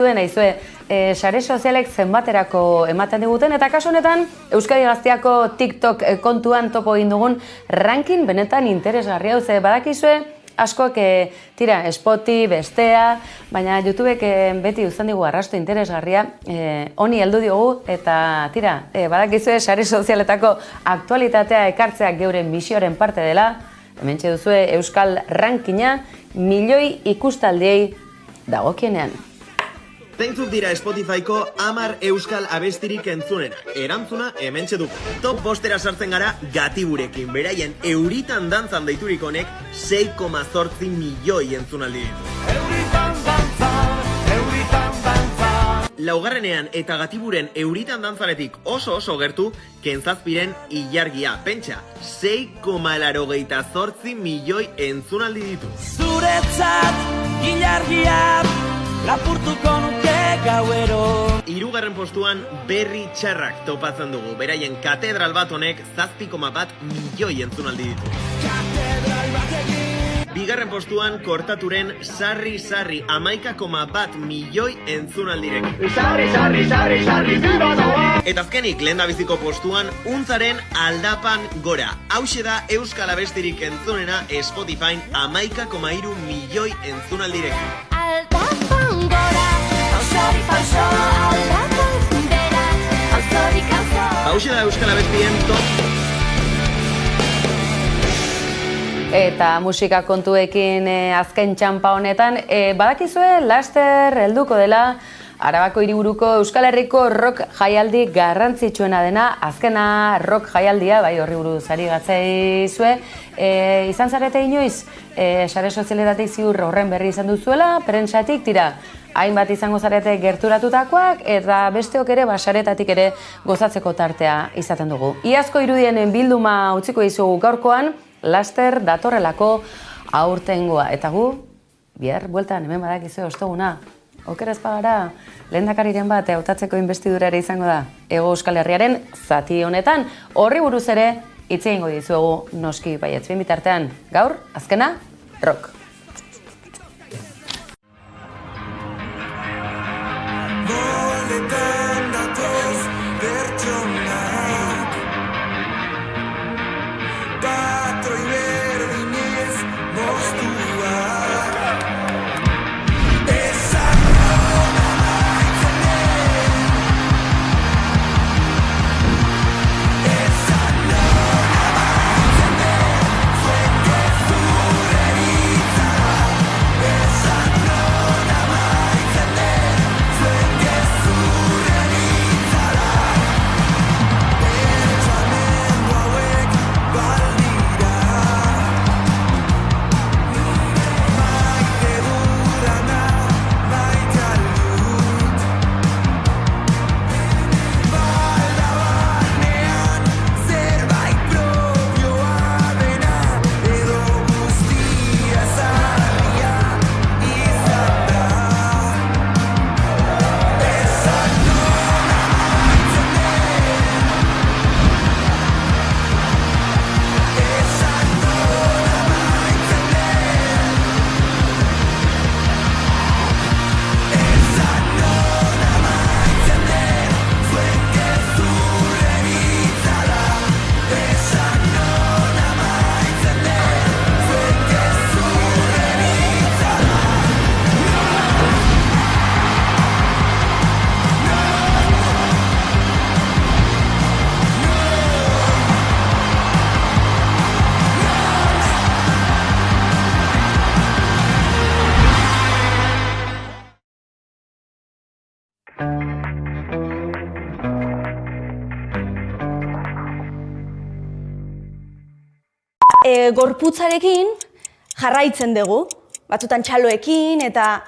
Naizue, sare sozialek zenbaterako ematen diguten, eta kasu honetan Euskadi Gazteako TikTok kontuan topo egin dugun ranking benetan interesgarria. Badakizue, askok tira, Spoti, bestea, baina YouTubek beti uzten digu arrasto interesgarria, honi heldu diogu, eta tira, badakizue sare sozialetako aktualitatea ekartzeak geure misioaren parte dela, hementxe duzue Euskal rankinga, milioi ikustaldiei dagokienean. Zeintzuk dira Spotifyko 10 euskal abestirik entzunena. Erantzuna hementxe du. Top bostera sartzen gara Gatiburekin. Beraien euritan dantzan deiturik honek 6,8 milioi entzunaldi ditu. Euritan dantza. Laugarrenean eta Gatiburen euritan dantzaretik oso gertu Kentzazpiren ilargia. Pentsa, 6,88 milioi entzunaldi ditu. Zuretzat ilargia lapurtuko nuke gauero. Hirugarren postuan Berri Txarrak topatzen dugu. Beraien katedral bat honek 7,1 milioi entzunaldi ditu. Bigarren postuan Kortaturen Sarri 11,1 milioi entzunaldirek. Sarri, eta azkenik lehendabiziko postuan Untzaren Aldapan Gora. Hauxe da euskal abestirik entzunena Spotifyn 11,3 milioi entzunaldirek. Hauxe da euskal abestien top. Eta musika kontuekin azken txampa honetan, badakizue laster helduko dela Arabako hiriburuko Euskal Herriko rock jaialdi garrantzitsuena dena, azkena rock jaialdia, bai horri buruz ari gatzaizue, izan zarete inoiz, sare sozialetatik ziur horren berri izan duzuela, prentsatik tira, hainbat izango zarete gerturatutakoak, eta besteok ere basaretatik ere gozatzeko tartea izaten dugu. Iazko irudienen bilduma utziko izugu gaurkoan, laster datorrelako aurtengoa, eta gu, bihar, bueltan, hemen badakizue ostoguna, oker ez pagara, lehendakariren bat hautatzeko inbestidurare izango da Hego Euskal Herriaren zati honetan. Horri buruz ere hitz egingo dizuegu noski baietz. Bien bitartean, gaur, azkena, rock. Gorputzarekin jarraitzen dugu, batzutan txaloekin eta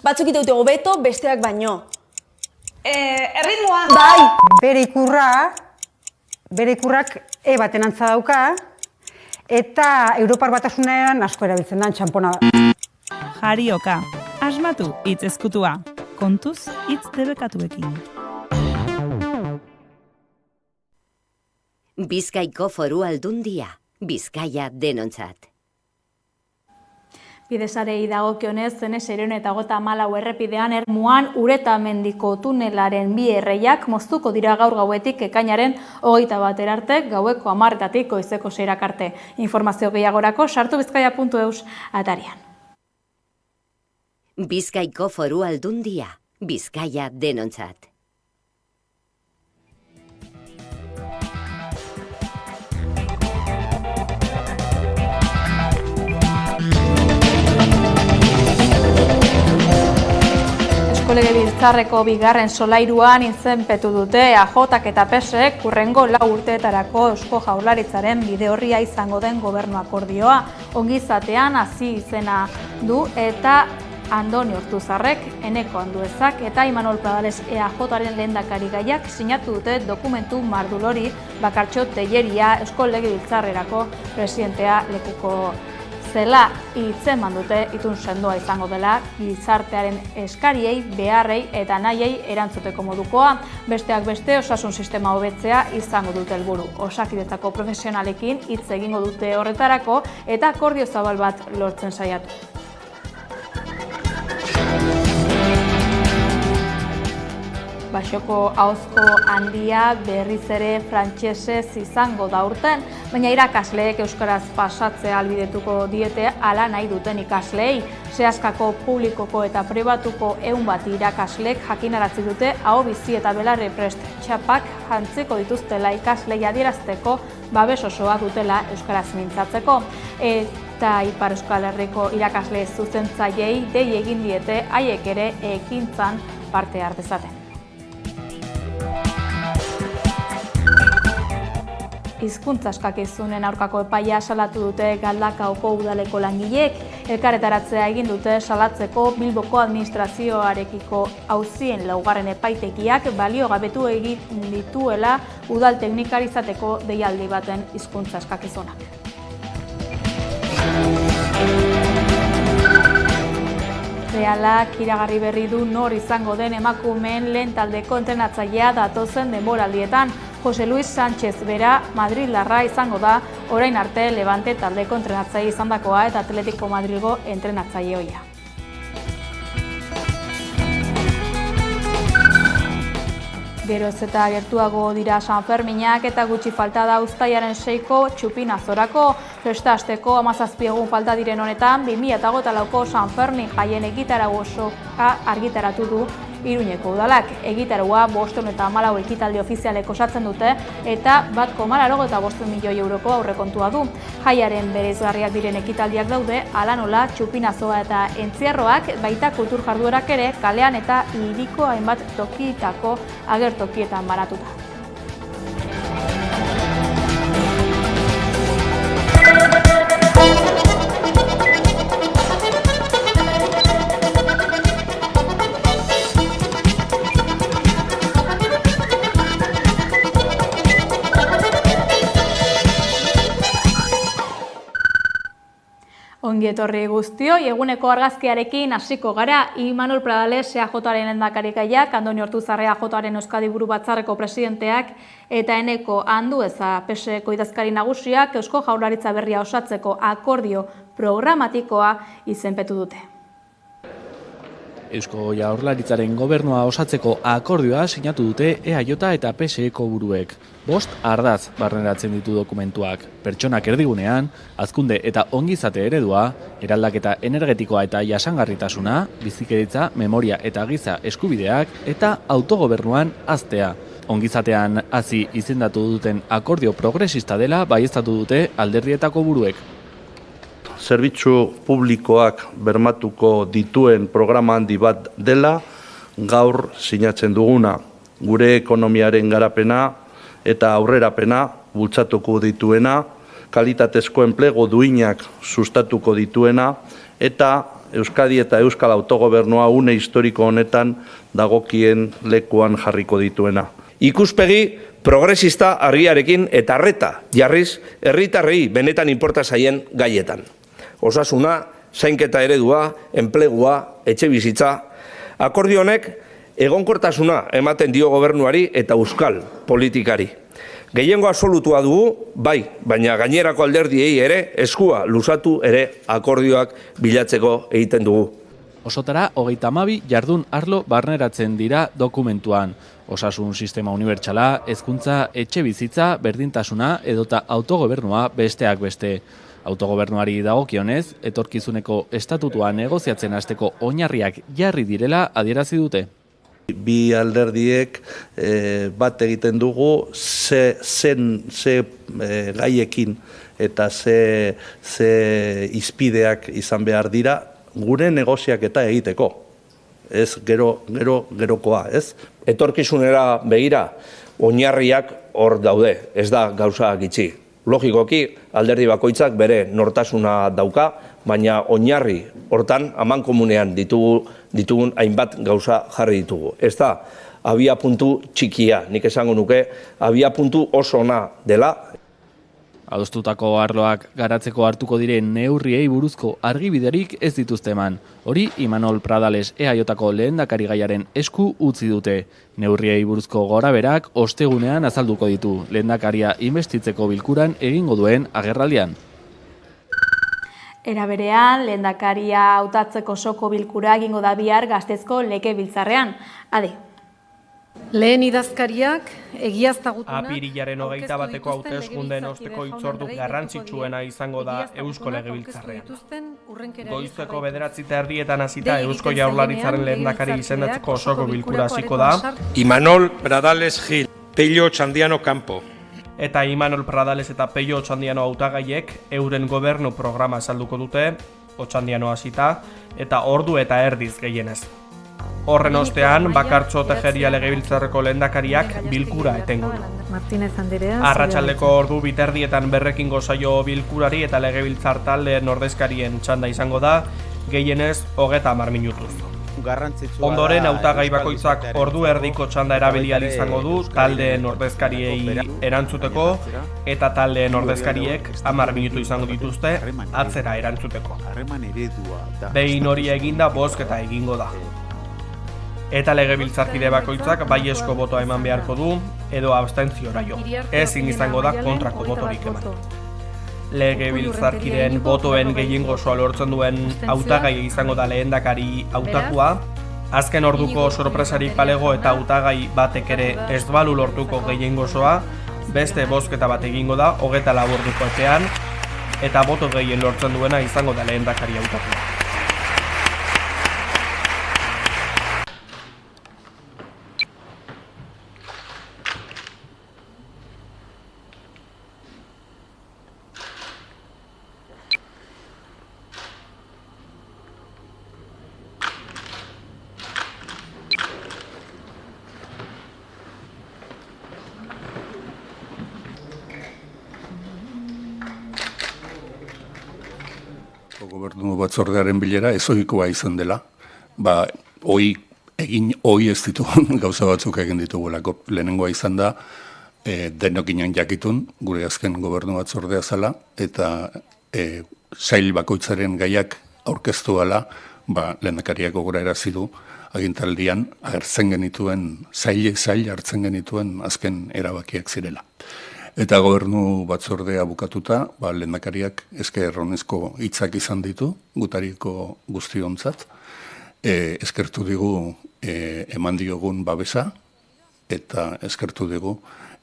batzuk iteute hobeto, besteak baino. Erritmoa! Bai! Bere ikurrak baten antza dauka, eta Europar Batasunean asko erabiltzen da txampona. Jarioka, asmatu hitz ezkutua, kontuz hitz debekatuekin. Bizkaiko Foru Aldundia, Bizkaia denontzat. Bidesarei dagokionez, zenez 654 errepidean Ermuan Uretamendiko tunelaren bi erreiak moztuko dira gaur gauetik ekainaren 21 arte, gaueko 10:00 goizeko 6:00 arte. Informazio gehiagorako sartu bizkaia.eus atarian. Bizkaiko Foru Aldundia, Bizkaia denontzat. Legebiltzarreko bigarren solairuan izenpetu dute EAJak eta PSek hurrengo 4 urteetarako Eusko Jaurlaritzaren bide orria izango den gobernu akordioa. Ongizatean hasi izena du eta Andoni Ortuzarrek, Eneko Anduezak eta Imanol Pradales EAJaren lehendakarigaiak sinatu dute dokumentu mardulori Bakartxo Telleria Eusko Legebiltzarrerako presidentea lekuko zela hitzeman dute itun sendoa izango dela gizartearen eskariei, beharrei eta nahiei erantzuteko modukoa. Besteak beste osasun sistema hobetzea izango dute helburu. Osakidetzako profesionalekin hitz egingo dute horretarako eta akordio zabal bat lortzen saiatu. Baxoko ahozko handia berriz ere frantsesez izango da urten, baina irakasleek euskaraz pasatzea ahalbidetuko diete hala nahi duten ikasleei. Seaskako publikoko eta pribatuko 100 irakaslek jakinarazi dute aho bizi eta belarri prest txapak jantziko dituztela ikaslei adierazteko babes osoa dutela euskaraz mintzatzeko. Eta Ipar Euskal Herriko irakasle zuzentzaileei dei egin diete haiek ere ekintzan parte har dezaten. Hizkuntza eskakizunen aurkako epaia salatu dute Galdakaoko udaleko langileek. Elkarretaratzea egin dute salatzeko Bilboko administrazioarekiko auzien laugarren epaitegiak baliogabetu egin dituela udal teknikarizateko deialdi baten hizkuntza eskakizunak. Realak iragarri berri du nor izango den emakumeen lehen taldeko entrenatzailea datozen denboraldietan. Jose Luis Sánchez bera Madrildarra izango da, orain arte Levante taldeko entrenatzaile izandakoa eta Atletico Madrilgo entrenatzaile ohia. Geroz eta gertuago dira San Ferminak eta gutxi falta da uztailaren 6ko txupinazorako. Festa hasteko 17 egun falta diren honetan, 2024ko San Fermin jaien egitarau osoa argitaratu du Iruñeko udalak. Egitarua 514 ekitaldi ofizialek osatzen dute eta 1,85 milioi euroko aurrekontua du. Jaiaren bereizgarriak diren ekitaldiak daude, hala nola txupinazoa eta entziarroak, baita kultur jarduerak ere kalean eta hiriko hainbat tokietako agertokietan banatuta. Ongi etorri guztioi, eguneko argazkiarekin hasiko gara. Imanol Pradales EAJaren lehendakarigaiak, Andoni Ortuzarre EAJaren Euskadi Buru Batzarreko presidenteak eta Eneko Andueza PSeko idazkari nagusiak Eusko Jaurlaritza berria osatzeko akordio programatikoa izenpetu dute. Eusko Jaurlaritzaren gobernua osatzeko akordioa sinatu dute EAJ eta PSeko buruek. 5 ardaz barneratzen ditu dokumentuak. Pertsonak erdigunean, hazkunde eta ongizate eredua, eraldaketa energetikoa eta jasangarritasuna, bizikideritza, memoria eta giza eskubideak eta autogobernuan haztea. Ongizatean hazi izendatu duten akordio progresista dela baieztatu dute alderdietako buruek. Zerbitzu publikoak bermatuko dituen programa handi bat dela, gaur sinatzen duguna. Gure ekonomiaren garapena eta aurrerapena bultzatuko dituena, kalitatezko enplegu duinak sustatuko dituena, eta Euskadi eta Euskal Autogobernua une historiko honetan dagokien lekuan jarriko dituena. Ikuspegi progresista argiarekin eta arreta jarriz herritarrei benetan inporta zaien gaietan. Osasuna, zainketa eredua, enplegua, etxebizitza. Akordio honek egonkortasuna ematen dio gobernuari eta euskal politikari. Gehiengo absolutua dugu, bai, baina gainerako alderdiei ere eskua luzatu ere akordioak bilatzeko egiten dugu. Osotara, 32 jardun arlo barneratzen dira dokumentuan. Osasun sistema unibertsala, hezkuntza, etxe bizitza, berdintasuna edota autogobernua besteak beste. Autogobernuari dagokionez, etorkizuneko estatutua negoziatzen hasteko oinarriak jarri direla adierazi dute. Bi alderdiek bat egiten dugu ze gaiekin eta ze izpideak izan behar dira gure negoziaketa egiteko. Ez gerokoa, ez? Etorkizunera begira, oinarriak hor daude, ez da gauza gitxi. Logikoki, alderdi bakoitzak bere nortasuna dauka, baina oinarri hortan amankomunean ditugun hainbat gauza jarri ditugu. Ez da, abia puntu txikia, nik esango nuke, abia puntu oso ona dela. Adostutako arloak garatzeko hartuko diren neurriei buruzko argibiderik ez dituzte eman. Hori Imanol Pradales EAJko lehendakari gaiaren esku utzi dute. Neurriei buruzko goraberak ostegunean azalduko ditu, lehendakaria inbestitzeko bilkuran egingo duen agerraldian. Era berean, lehendakaria hautatzeko osoko bilkura egingo da bihar Gasteizko legebiltzarrean. Ade. Lehen idazkariak egiaztagutunak... Apirilaren 21-eko hauteskundeen osteko hitzordu garrantzitsuena izango da Eusko Legebiltzarrean. Goizeko 9:30 hasita Eusko Jaurlaritzaren lehendakari izendatzeko osoko bilkura hasiko da. Imanol Pradales Gil, Pello Otxandiano Campo. Eta Imanol Pradales eta Pello Otxandiano hautagaiek euren gobernu programa azalduko dute, Otxandiano hasita, eta ordu eta erdiz gehienez. Horren ostean, Bakartxo Tejeria Legebiltzarreko lehendakariak bilkura etengo du. Arratsaldeko ordu 2:00 berrekingo zaio bilkurari eta legebiltzar taldeen ordezkarien txanda izango da, gehienez 30 minutuz. Ondoren, hautagai bakoitzak ordu erdiko txanda erabili ahal izango du taldeen ordezkariei erantzuteko eta taldeen ordezkariek 10 minutu izango dituzte atzera erantzuteko. Behin hori eginda bozketa egingo da. Eta legebiltzarkide bakoitzak baiezko botoa eman beharko du edo abstentziora jo. Ezin izango da kontrako botorik eman. Legebiltzarkideen botoen gehiengo osoa lortzen duen hautagai izango da lehendakari hautatua. Azken orduko sorpresarik balego eta hautagai batek ere ez balu lortuko gehiengo osoa, beste bozketa bat egingo da 24 orduko epean eta boto gehien lortzen duena izango da lehendakari hautatua. Gobernu batzordearen bilera ezohikoa izan dela, hoi ez ditugun gauza batzuk egin ditugulako. Lehenengoa izan da, denokinen jakitun, gure azken gobernu batzordea zala, eta sail bakoitzaren gaiak aurkeztu gala, lehendakariak gogora erazidu, agintaldian hartzen genituen, zail hartzen genituen azken erabakiak zirela. Eta gobernu batzordea bukatuta, lehendakariak esker honezko hitzak izan ditu, gutariko guztiontzat, eskertu digu eman diogun babesa, eta eskertu digu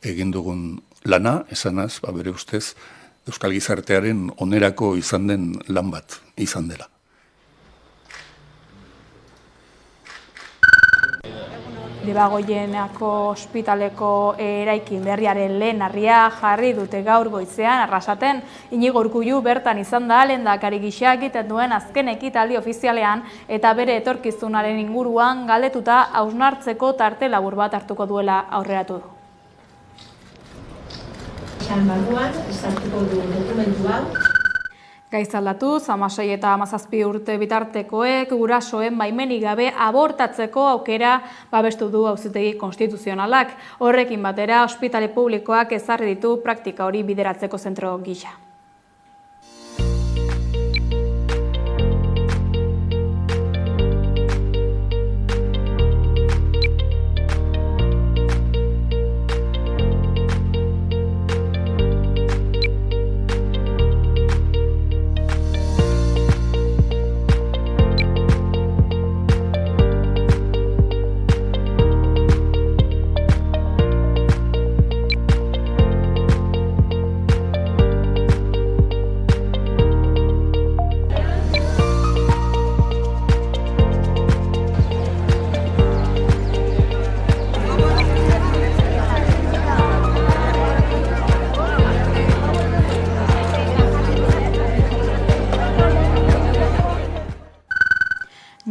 egin dugun lana, esanaz, bere ustez, Euskal Gizartearen onerako izan den lan bat izan dela. Debagoienako ospitaleko eraikin berriaren lehen harria jarri dute gaur goizean Arrasaten. Inigo Urkullu bertan izan da lehendakari gisa egiten duen azken ekitaldi ofizialean eta bere etorkizunaren inguruan galdetuta hausnartzeko tarte labur bat hartuko duela aurreratu du. Barruan sartuko du dokumentu hau. Gaizaldatu, 16 eta 17 urte bitartekoek gurasoen baimenik gabe abortatzeko aukera babestu du Auzitegi Konstituzionalak. Horrekin batera, ospitale publikoak ezarri ditu praktika hori bideratzeko zentro gisa.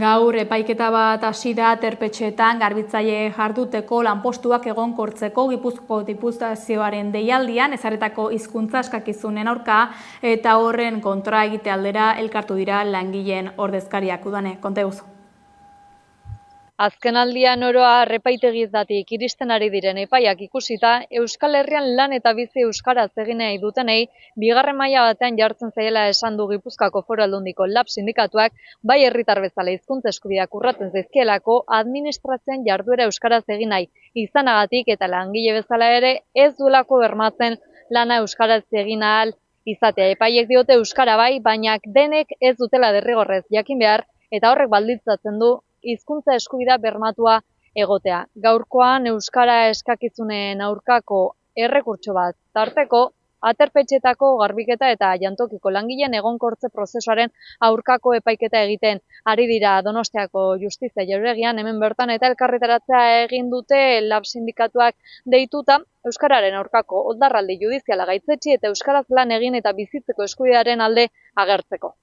Gaur epaiketa bat hasi da aterpetxeetan garbitzaile jarduteko lanpostuak egonkortzeko Gipuzkoako Diputazioaren deialdian ezarritako hizkuntza eskakizunen aurka eta horren kontra egite aldera elkartu dira langileen ordezkariak. Udane, konta eguzu. Azkenaldian oroa epaitegietatik iristen ari diren epaiak ikusita, Euskal Herrian lan eta bizi euskaraz egin nahi dutenei, bigarren maila batean jartzen zaiela esan du Gipuzkoako Foru Aldundiko LAB sindikatuak, bai herritar bezala hizkuntza eskubideak urratzen zaizkielako administrazioan jarduera euskaraz egin nahi izanagatik eta langile bezala ere ez duelako bermatzen lana euskaraz egin ahal izatea. Epaiek diote euskara bai, baina denek ez dutela derrigorrez jakin behar eta horrek baldintzatzen du hizkuntza eskubidea bermatua egotea. Gaurkoan euskara eskakizunen aurkako errekurtso bat tarteko, aterpetxetako garbiketa eta jantokiko langileen egonkortze prozesuaren aurkako epaiketa egiten ari dira Donostiako Justizia Jauregian, hemen bertan eta elkarretaratzea egin dute LAB sindikatuak deituta, euskararen aurkako oldarraldi judiziala gaitzetsi eta euskaraz lan egin eta bizitzeko eskubidearen alde agertzeko.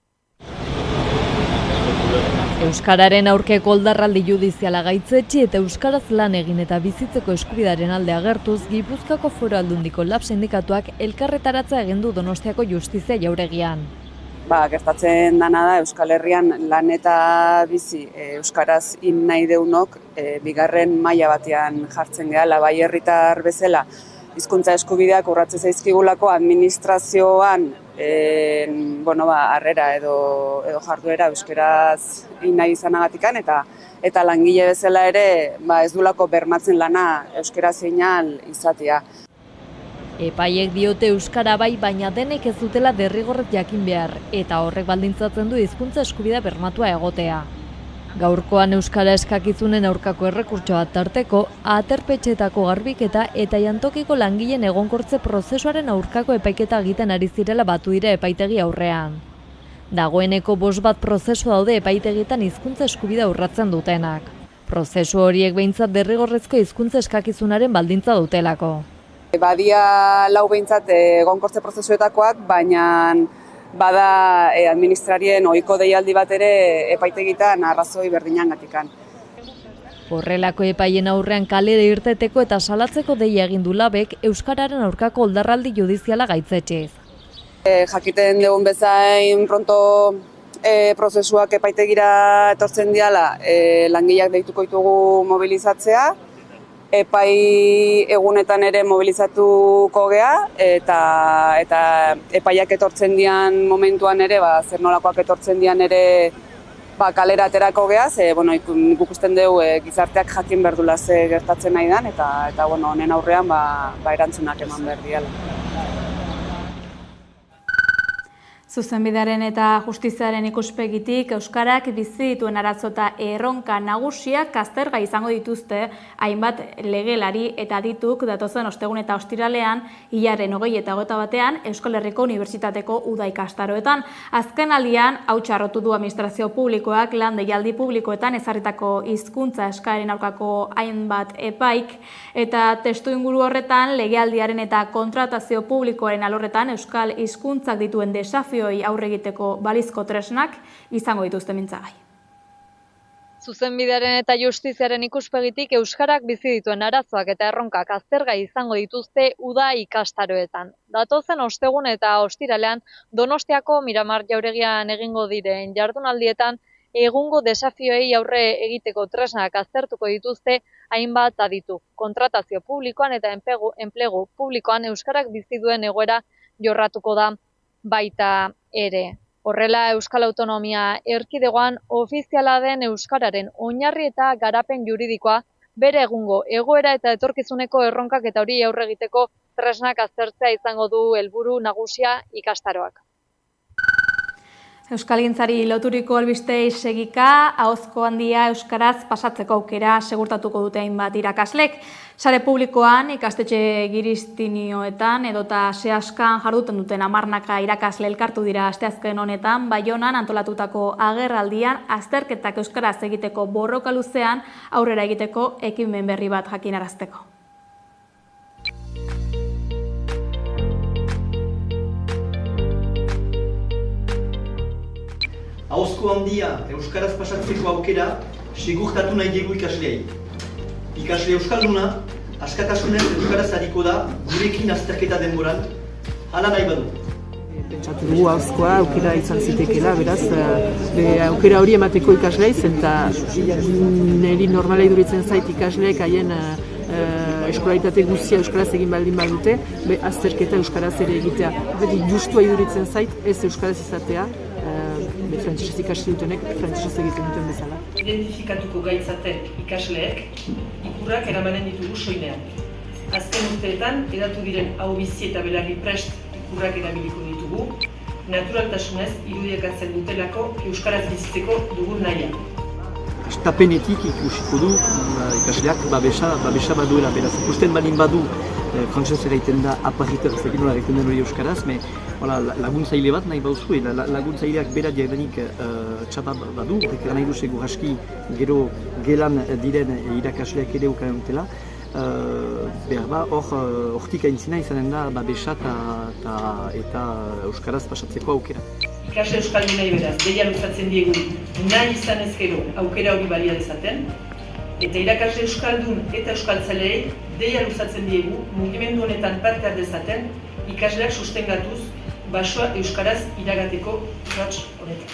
Euskararen aurkeko oldarraldi judiziala gaitzetsi eta euskaraz lan egin eta bizitzeko eskubidearen alde agertuz, Gipuzkoako Foru Aldundiko LAB sindikatuak elkarretaratza egin du Donostiako Justizia Jauregian. Gertatzen dana da Euskal Herrian lan eta bizi euskaraz in nahi deunok bigarren maila batean jartzen gehala, bai herritar bezala hizkuntza eskubideak urratzen zaizkigulako administrazioan harrera edo jarduera euskaraz nahi izanagatikan eta langile bezala ere ez duelako bermatzen lana euskaraz einal izatea. Epaiek diote euskara bai, baina denek ez dutela derrigorrez jakin behar eta horrek baldintzatzen du hizkuntza eskubidea bermatua egotea. Gaurkoan euskara eskakizunen aurkako errekurtsoa tarteko, aterpetxetako garbiketa eta jantokiko langileen egonkortze prozesuaren aurkako epaiketa egiten ari zirela batu dira epaitegi aurrean. Dagoeneko 5 bat prozesu daude epaitegietan hizkuntza eskubidea urratzen dutenak. Prozesu horiek behintzat derrigorrezko hizkuntza eskakizunaren baldintza dutelako. Badia 4 behintzat egonkortze prozesuetakoak, baina bada administrarien ohiko deialdi bat ere epaitegitan arrazoi berdinangatikan. Horrelako epaien aurrean kalera irteteko eta salatzeko deia egin du LABek euskararen aurkako oldarraldi judiziala gaitzetxez. Jakiten dugun bezain pronto prozesuak epaitegira etortzen diala, langileak deituko ditugu mobilizatzea, epai egunetan ere mobilizatuko gea eta epaiak etortzen dian momentuan ere, zer nolakoak etortzen dian ere kalera aterako gea, ikusten dugu gizarteak jakin berdula ze gertatzen nahi dan eta honen aurrean erantzunak eman behar diala. Zuzenbidearen eta justiziaren ikuspegitik euskarak bizi dituen arazo eta erronka nagusiak aztergai izango dituzte hainbat legelari eta adituk datozen ostegun eta ostiralean hilaren 20 eta 21 Euskal Herriko Unibertsitateko Uda ikastaroetan. Azken aldian hau txarrotu du administrazio publikoak lan deialdi publikoetan ezarritako hizkuntza eskaeren aurkako hainbat epaik eta testuinguru horretan legealdiaren eta kontratazio publikoaren alorretan euskal hizkuntzak dituen desafio aurre egiteko balizko tresnak izango dituzte mintzagai. Zuzenbidearen eta justiziaren ikuspegitik euskarak bizi dituen arazoak eta erronkak aztergai izango dituzte Uda ikastaroetan. Datozen ostegun eta ostiralean Donostiako Miramar Jauregian egingo diren jardunaldietan egungo desafioei aurre egiteko tresnak aztertuko dituzte hainbat aditu. Kontratazio publikoan eta enplegu publikoan euskarak bizi duen egoera jorratuko da baita ere. Horrela, Euskal Autonomia Erkidegoan ofiziala den euskararen oinarri eta garapen juridikoa bere egungo egoera eta etorkizuneko erronkak eta hori aurre egiteko tresnak aztertzea izango du helburu nagusia ikastaroak. Euskalgintzari loturiko albistei segika, ahozko handia euskaraz pasatzeko aukera segurtatuko dute hainbat irakaslek. Sare publikoan ikastetxe giristinioetan edota sehaskan jarduten duten 10 irakasle elkartu dira asteazken honetan, Baionan antolatutako agerraldian azterketak euskaraz egiteko borroka luzean aurrera egiteko ekimen berri bat jakinarazteko. ahozko handia euskaraz pasatzeko aukera segurtatu nahi diegu ikasleei. Ikasle euskalduna, askatasunez euskaraz hariko da gurekin azterketa denboran, hala nahi badu. Pentsatu dugu ahozkoa aukera izan zitekeela, beraz, aukera hori emateko ikasleiz, eta niri normala iduritzen zait ikasleek haien eskolaritate guztia euskaraz egin baldin badute, azterketa euskaraz ere egitea. Beti justua iduritzen zait, ez euskaraz izatea, frantsesez ikasi dutenek, frantsesez egiten duten bezala. Identifikatuko gaitzaten ikasleek, ikurrak eramanen ditugu soinean. Azken urteetan, edatu diren hau bizi eta belarri prest ikurrak erabiliko ditugu, naturaltasunez irudiakatzen dutelako euskaraz bizitzeko dugun nahia. Tapenetik ikusiko du ikasleak babesa baduela, beraz ikusten balin badu frantsesez egiten da aparriter, ez dakit nola egiten den hori euskaraz, laguntzaile bat nahi bauzue, laguntzaileak bera diagdanik txapa badu, horrek nahi du segur aski gero gelan diren irakasleak ere ukanen dutela, hortik aintzina izanen da babesa eta euskaraz pasatzeko aukera. Ikasle euskaldunei beraz, deia luzatzen diegu nahi izan ezkero aukera hori balia dezaten, eta irakasle euskaldun eta euskaltzaleei deia luzatzen diegu mugimendu honetan parte har dezaten ikasleak sustengatuz basoa euskaraz iragateko urrats honetan.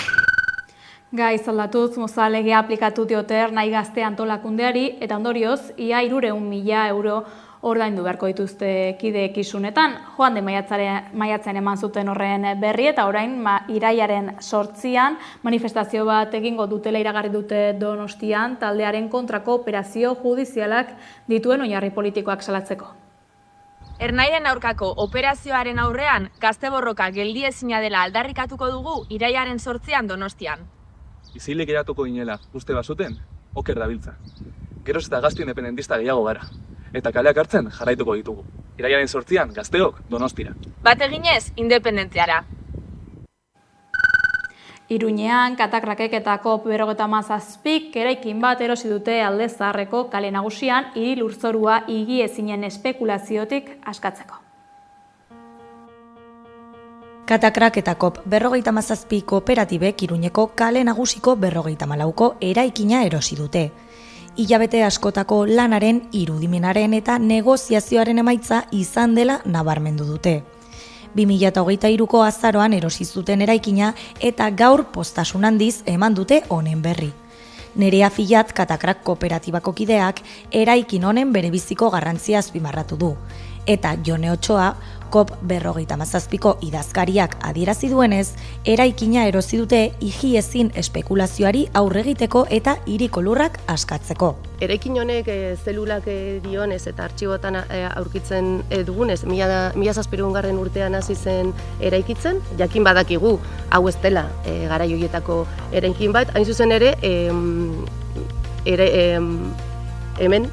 Gai zaldatuz, mozalegea aplikatu diote Ernai Gazte antolakundeari eta ondorioz, ia 300.000 euro ordaindu beharko dituzte kideek isunetan. Joan den maiatzean eman zuten horren berri eta orain irailaren 8an manifestazio bat egingo dutela iragarri dute Donostian taldearen kontrako operazio judizialak dituen oinarri politikoak salatzeko. Ernairen aurkako operazioaren aurrean gazte-borroka geldiezina dela aldarrikatuko dugu irailaren 8an Donostian. Izilik eratuko ginela, uste bazuten, oker dabiltza. Geroz eta gazte independentista gehiago gara. Eta kaleak hartzen jarraituko ditugu. Irailaren 8an Gazteok Donostira. Bat eginez, independentziara. Iruñean, Katakrakek eta COP57 eraikin bat erosi dute Alde Zaharreko kale nagusian hiri lurzorua higiezinen espekulaziotik askatzeko. Katakrak eta COP57 kooperatibek Iruñeko kale nagusiko 54ko eraikina erosi dute. Hilabete askotako lanaren, irudimenaren eta negoziazioaren emaitza izan dela nabarmendu dute. 2023ko azaroan erosi zuten eraikina eta gaur postasun handiz eman dute honen berri. Nerea Filat Katakrak kooperatibako kideak eraikin honen berebiziko garrantzia azpimarratu du. Eta Jone Otsoa, COP57ko idazkariak adierazi duenez, eraikina erosi dute higiezin espekulazioari aurregiteko eta hiriko lurrak askatzeko. Eraikin honek zelulak dionez eta artxibotan aurkitzen dugunez, 1700. urtean hasi zen eraikitzen, jakin badakigu hau ez dela garai horietako eraikin bat, hain zuzen ere hemen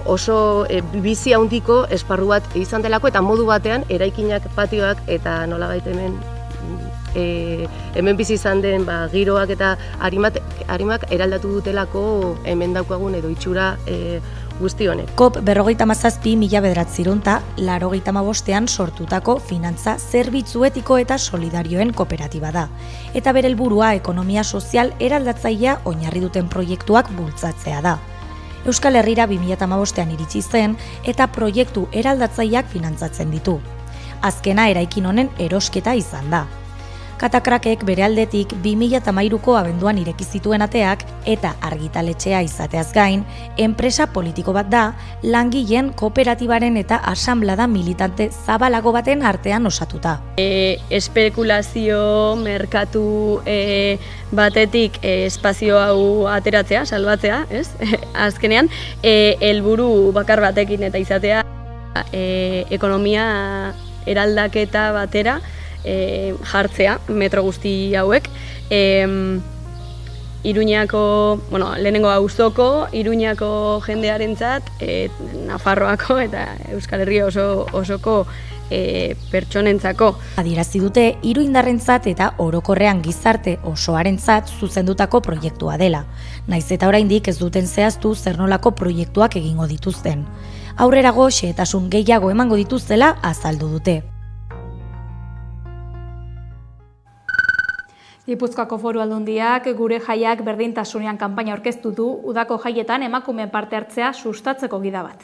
oso bizi handiko esparru bat izan delako eta modu batean eraikinak, patioak eta nolabait hemen bizi izan den giroak eta arimak eraldatu dutelako hemen daukagun edo itxura guzti honek. COP57 1985ean sortutako finantza zerbitzu etiko eta solidarioen kooperatiba da. Eta bere helburua ekonomia sozial eraldatzailea oinarri duten proiektuak bultzatzea da. Euskal Herrira 2015ean iritsi zen eta proiektu eraldatzaileak finantzatzen ditu. Azkena eraikin honen erosketa izan da. Katakrakek bere aldetik 2013ko abenduan ireki zituen ateak eta argitaletxea izateaz gain, enpresa politiko bat da, langileen kooperatibaren eta asanblada militante zabalago baten artean osatuta. Espekulazio merkatu batetik espazio hau ateratzea, salbatzea, ez? Azkenean, helburu bakar batekin eta izatea ekonomia eraldaketa batera jartzea metro guzti hauek. Iruñako, lehenengo auzoko, Iruñako jendearentzat, Nafarroako eta Euskal Herria osoko pertsonentzako. Adierazi dute iruindarrentzat eta orokorrean gizarte osoarentzat zuzendutako proiektua dela. Naiz eta oraindik ez duten zehaztu zer nolako proiektuak egingo dituzten. Aurrerago xehetasun gehiago emango dituztela azaldu dute. Gipuzkoako Foru Aldundiak gure jaiak berdintasunean kanpaina aurkeztu du udako jaietan emakumeen parte hartzea sustatzeko gida bat.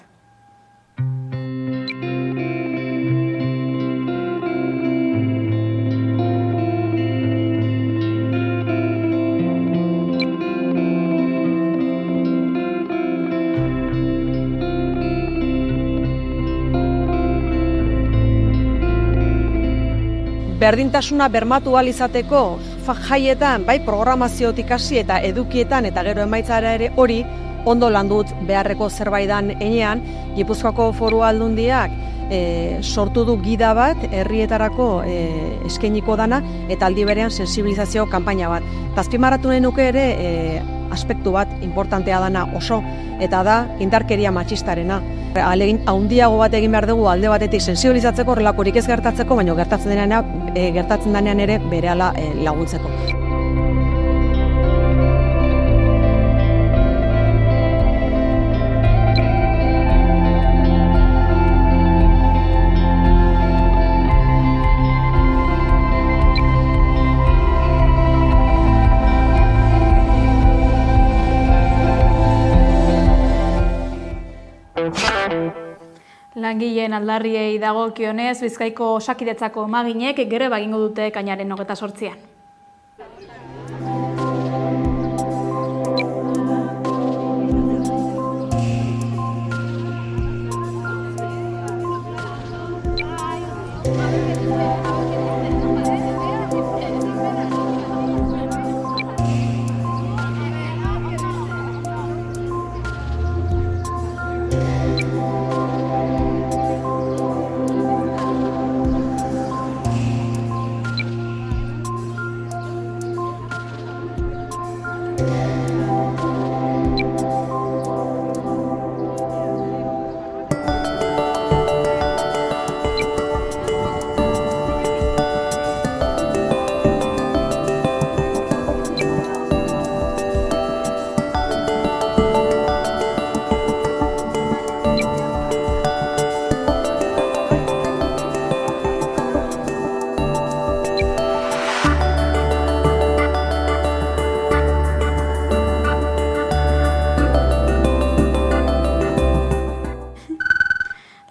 Berdintasuna bermatu ahal izateko jaietan, bai programaziotik hasi eta edukietan eta gero emaitzara ere hori ondo landut beharreko zerbaidan enean, Gipuzkoako Foru Aldundiak sortu du gida bat herrietarako eskainiko dana eta aldi berean sensibilizazio kanpaina bat. Azpimarratu nahi nuke ere aspektu bat importantea dana oso eta da indarkeria matxistarena. Ahalegin handiago bat egin behar dugu alde batetik sensibilizatzeko horrelakorik ez gertatzeko, baina gertatzen denean ere berehala laguntzeko. Langileen aldarriei dagokionez, Bizkaiko Osakidetzako emaginek greba egingo dute ekainaren 28an.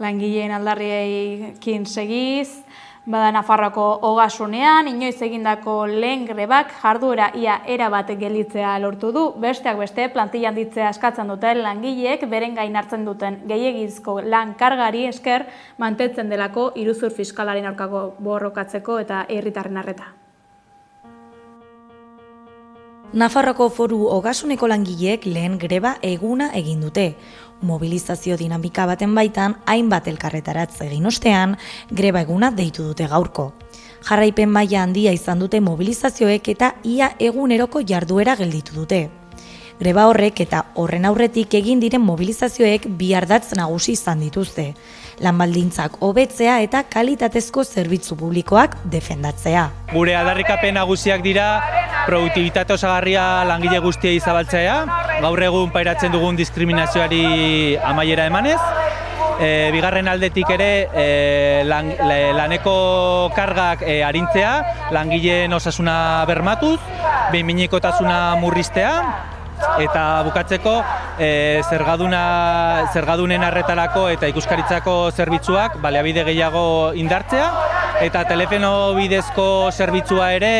Langileen aldarriekin segiz, bada Nafarroako Ogasunean, inoiz egindako lehen grebak jarduera ia erabat gelditzea lortu du, besteak beste plantilla handitzea eskatzen duten langileek beren gain hartzen duten gehiegizko lan kargari esker mantentzen delako iruzur fiskalaren aurkako borrokatzeko eta herritarren arreta. Nafarroako Foru Ogasuneko langileek lehen greba eguna egin dute. Mobilizazio dinamika baten baitan, hainbat elkarretaratz egin ostean, greba eguna deitu dute gaurko. Jarraipen maila handia izan dute mobilizazioek eta ia eguneroko jarduera gelditu dute. Greba horrek eta horren aurretik egin diren mobilizazioek bi ardatz nagusi izan dituzte. Lanbaldintzak hobetzea eta kalitatezko zerbitzu publikoak defendatzea. Gure aldarrikapen nagusiak dira produktibitate osagarria langile guztiei zabaltzea, gaur egun pairatzen dugun diskriminazioari amaiera emanez. Bigarren aldetik ere laneko kargak arintzea, langileen osasuna bermatuz, behin-behinekotasuna murriztea, eta bukatzeko zergadunen arretarako eta ikuskaritzako zerbitzuak baliabide gehiago indartzea eta telefono bidezko zerbitzua ere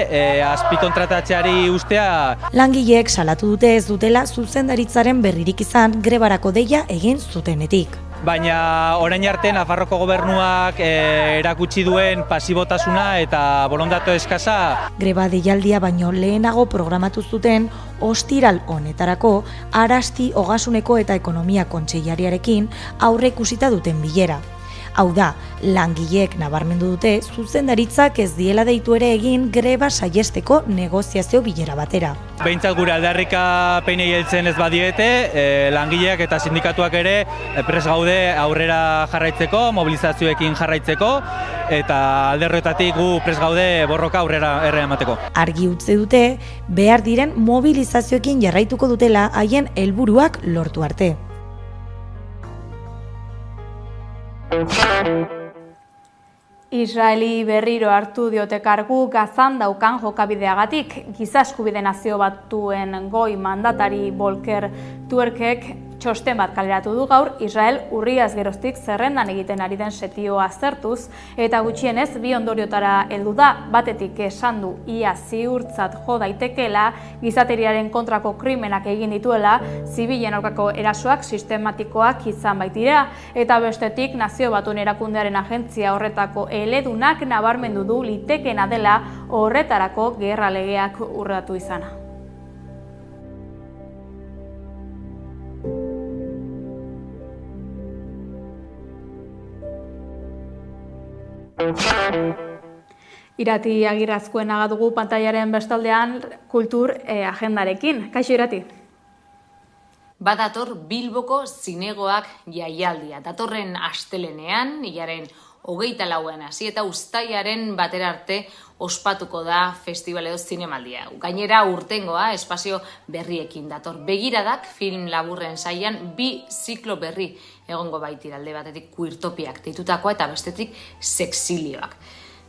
azpikontratatzeari ustea. Langileek salatu dute ez dutela zuzendaritzaren berririk izan grebarako deia egin zutenetik. Baina orain arte Nafarroko gobernuak erakutsi duen pasibotasuna eta borondate eskasa. Greba deialdia baino lehenago programatu zuten ostiral honetarako Arasti Ogasuneko eta Ekonomia Kontseilariarekin aurre ikusita duten bilera. Hau da, langileek nabarmendu dute zuzendaritzak ez diela deitu ere egin greba saiesteko negoziazio bilera batera. Behintzat gure aldarrikapeinei heltzen ez badiete, langileak eta sindikatuak ere prest gaude aurrera jarraitzeko, mobilizazioekin jarraitzeko, eta alde horretatik gu prest gaude borroka aurrera emateko. Argi utzi dute, behar diren mobilizazioekin jarraituko dutela haien helburuak lortu arte. Israeli berriro hartu diote kargu Gazan daukan jokabideagatik. Giza eskubide Nazio Batuen goi mandatari Volker Turkek txosten bat kaleratu du gaur Israel urriaz geroztik zerrendan egiten ari den setioa aztertuz eta gutxienez bi ondoriotara heldu da. Batetik esan du ia ziurtzat jo daitekeela gizateriaren kontrako krimenak egin dituela, zibilen aurkako erasoak sistematikoak izan baitira, eta bestetik Nazio Batuen erakundearen agentzia horretako eledunak nabarmendu du litekeena dela horretarako gerra legeak urratu izana. Irati Agirazkoenaga dugu pantailaren bestaldean kultur agendarekin. Kaixo Irati? Badator Bilboko zinegoak jaialdia. Datorren astelenean, hilaren 24an hasi eta uztailaren batera arte ospatuko da festival edo zinemaldia. Gainera urtengoa espazio berriekin dator. Begiradak film laburren saian bi ziklo berri egongo baitira, alde batetik Queertopiak deitutakoa eta bestetik Sexilioak.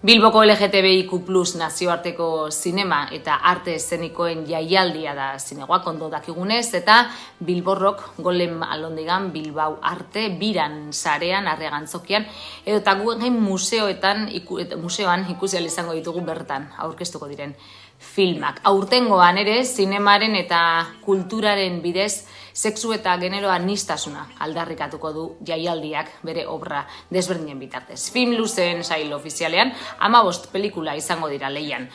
Bilboko LGTBIQ+ nazioarteko zinema eta arte eszenikoen jaialdia da zinegoak ondo dakigunez, eta Bilborrok Golem Alondigan Bilbao Arte biran sarean Arregantzokian edo eta guen museoan ikusi ahal izango ditugu bertan aurkeztuko diren filmak. Aurtengoan ere zinemaren eta kulturaren bidez sexu eta genero aniztasuna aldarrikatuko du jaialdiak bere obra desberdinen bitartez. Film luzeen sail ofizialean 15 pelikula izango dira leian.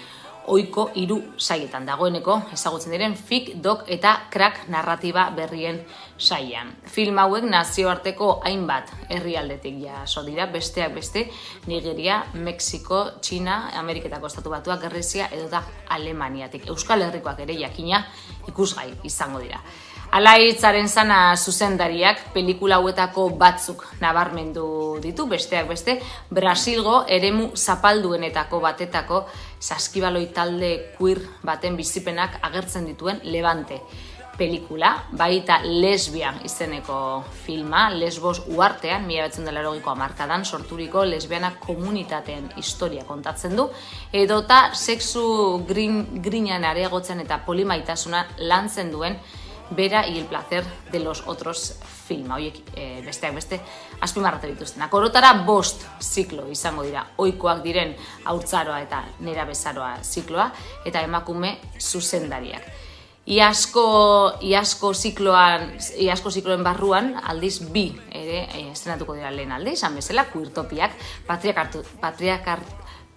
Ohiko 3 saietan dagoeneko ezagutzen diren fik, dok eta crack narratiba berrien saian. Film hauek nazioarteko hainbat herrialdetik jaso dira, besteak beste Nigeria, Mexiko, Txina, Ameriketako Estatu Batuak, Grezia edo da Alemaniatik. Euskal Herrikoak ere jakina ikusgai izango dira. Alaitzaren Sana zuzendariak pelikula hauetako batzuk nabarmendu ditu, besteak beste Brasilgo eremu zapalduenetako batetako saskibaloi talde queer baten bizipenak agertzen dituen Levante pelikula, baita Lesbia izeneko filma, Lesbos uhartean 1980ko hamarkadan sorturiko lesbiana komunitateen historia kontatzen du, edota sexu grinan areagotzen eta polimaitasuna lantzen duen Vera y el placer de los otros filma. Horiek besteak beste azpimarratu dituztenak. Orotara 5 ziklo izango dira. Ohikoak diren haurtzaroa eta nerabezaroa zikloa eta emakume zuzendariak. Iazko zikloen barruan aldiz 2 ere estrenatuko dira lehen aldiz, izan bezala Queertopiak,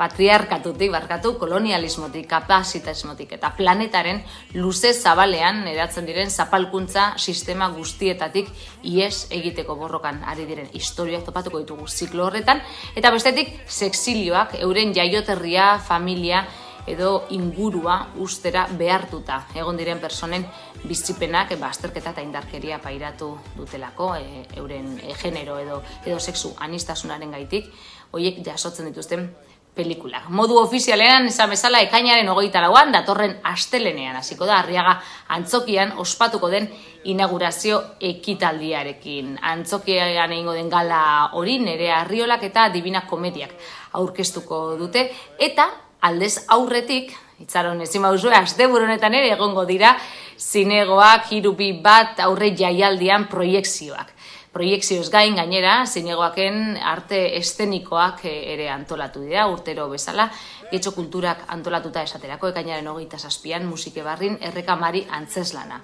patriarkatutik, kolonialismotik, kapasitasmotik eta planetaren luze zabalean eratzen diren zapalkuntza sistema guztietatik ihes egiteko borrokan ari diren historiak topatuko ditugu ziklo horretan, eta bestetik Sexilioak euren jaioterria, familia edo ingurua ustera behartuta egon diren personen bizipenak bazterketa eta indarkeria pairatu dutelako, euren genero edo sexu anistasunaren gaitik, horiek jasotzen dituzten pelikulak. Modu ofizialean esan bezala ekainaren 24an datorren astelenean hasiko da Arriaga Antzokian ospatuko den inaugurazio ekitaldiarekin. Antzokian egingo den gala hori Nerea Arriolak eta Divina Komediak aurkeztuko dute, eta aldez aurretik, itxaron ezin bauzue, asteburu honetan ere egongo dira zinegoak 3-2 aurre jaialdian proiekzioak. Proiekzioz gain gainera, zinegoaken arte eszenikoak ere antolatu dira, urtero bezala, Getxo Kulturak antolatuta esaterako, ekainaren 27an Musikebarrin Errekamari Antzeslana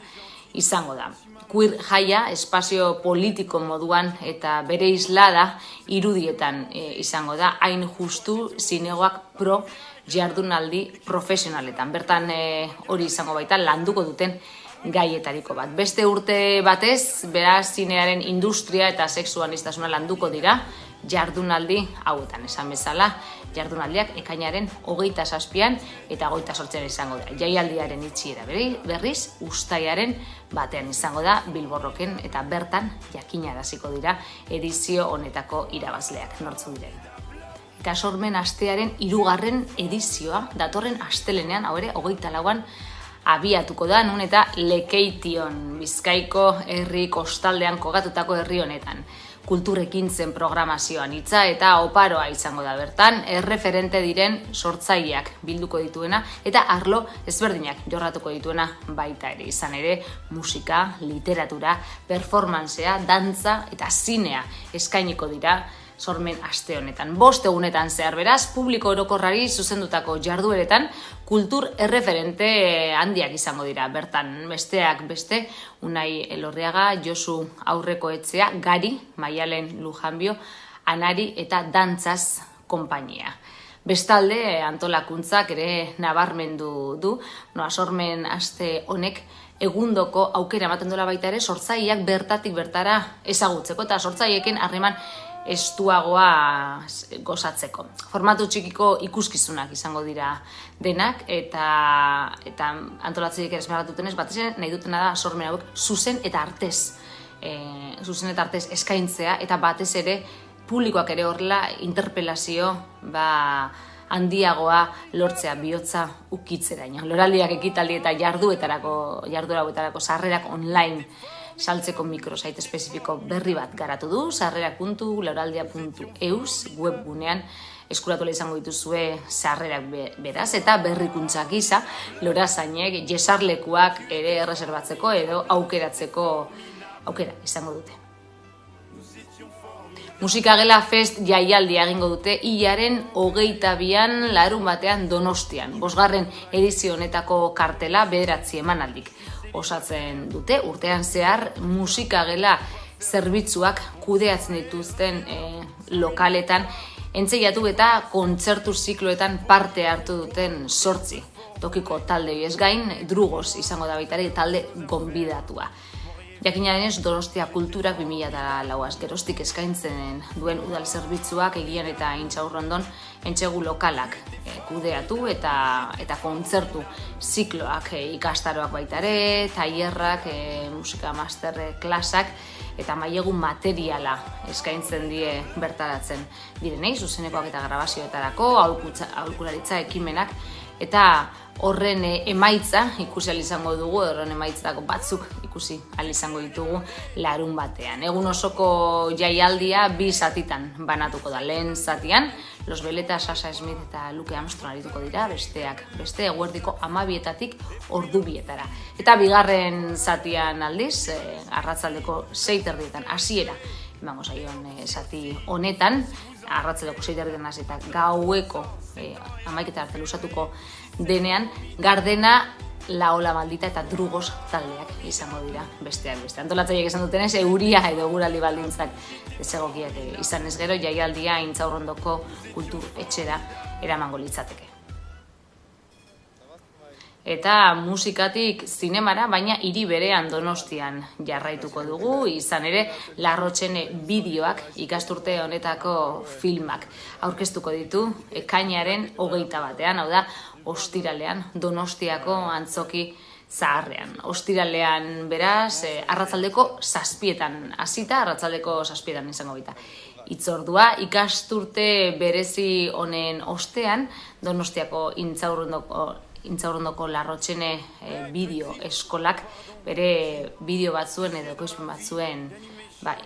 izango da. Queer jaia espazio politiko moduan eta bere islada irudietan izango da, hain justu zinegoak pro jardunaldi profesionaletan. Bertan hori izango baita landuko duten gaietariko bat. Beste urte batez, beraz zinearen industria eta sexu aniztasuna landuko dira jardunaldi hauetan. Esan bezala, jardunaldiak ekainaren 27an eta 28an izango da. Jaialdiaren itxiera berriz, uztailaren batean izango da Bilborroken, eta bertan jakinaraziko dira edizio honetako irabazleak nortzu diren. Eta sormen astearen 3. edizioa datorren astelenean, hau ere 24an abiatuko da, nun eta Lekeition, Bizkaiko herri kostaldean kokatutako herri honetan. kulturrekintzen programazioan hitza eta oparoa izango da bertan, erreferente diren sortzaileak bilduko dituena eta arlo ezberdinak jorratuko dituena baita ere, izan ere musika, literatura, performancea, dantza eta zinea eskainiko dira sormen aste honetan. 5 egunetan zehar beraz, publiko orokorrari zuzendutako jardueretan kultur erreferente handiak izango dira. Bertan, besteak beste, Unai Elorriaga, Josu Aurrekoetxea, Gari, Maialen Lujanbio, Anari eta Dantzaz konpainia. Bestalde, antolakuntzak ere nabarmendu du, sormen aste honek egundoko aukera ematen dola baita ere sortzaileak bertatik bertara ezagutzeko eta sortzaileekin harreman estuagoa gozatzeko. Formatu txikiko ikuskizunak izango dira denak eta antolatzaileek ere esmeratutenez, batez ere nahi dutena da sormen hauek zuzen eta artez eskaintzea eta batez ere publikoak ere horrela interpelazio handiagoa lortzea bihotza ukitzeraino. Loraldiak ekitaldi eta jarduerako sarrerak online saltzeko mikrosite espezifiko berri bat garatu du, sarrerak.loraldia.eus webgunean eskuratu izango dituzue sarrerak beraz, eta berrikuntza gisa lorazainek jesarlekuak ere erreserbatzeko edo aukeratzeko aukera izango dute. Musikagela Fest jaialdia egingo dute hilaren 22an larunbatean Donostian. 5. edizio honetako kartela 9 emanaldik osatzen dute. Urtean zehar musikagela zerbitzuak kudeatzen dituzten lokaletan entzeiatu eta kontzertu zikloetan parte hartu duten 8 tokiko talde ez gain, Drugos izango da baitare talde gonbidatua. Jakinaren Donostia Kulturak 2004 geroztik eskaintzen duen udal zerbitzuak egian eta Intxaurrondon entsegu lokalak kudeatu eta kontzertu zikloak ikastaroak baitare, tailerrak, musika master klasak eta mailegu materiala eskaintzen die bertaratzen direnei, zuzenekoak eta grabazioetarako, aholkularitza ekimenak eta horren emaitza ikusi ahal izango dugu, horren emaitzako batzuk ikusi ahal izango ditugu larun batean. Egun osoko jaialdia 2 zatitan banatuko da. Lehen zatian, Los Beleta, Sasha Smith eta Luke Armstrong arituko dira, beste eguerdiko 12etatik ordubietara. Eta bigarren zatian aldiz, arratsaldeko 6:30 hasiera emango zaion zati honetan, arratsaldeko 6:30 hasi eta gaueko 11 arte luzatuko denean, Gardena, La Ola Maldita eta Drugos taldeak izango dira besteak beste. Antolatzaileek esan dutenez, euria edo eguraldi baldintzak desegokiak izan ez gero, jaialdia Intxaurrondoko kultur etxera eramango litzateke. Eta musikatik zinemara, baina hiri berean Donostian jarraituko dugu, izan ere Larrotxen bideoak ikasturte honetako filmak aurkeztuko ditu ekainaren 21, hau da, ostiralean, Donostiako antzoki zaharrean. Ostiralean beraz, arratsaldeko 7etan hasita, arratsaldeko 7etan izango baita. Itzordua, ikasturte berezi honen ostean, Donostiako Intxaurrondoko Larrotxene bideo eskolak bere bideo batzuen edo ekoizpen batzuen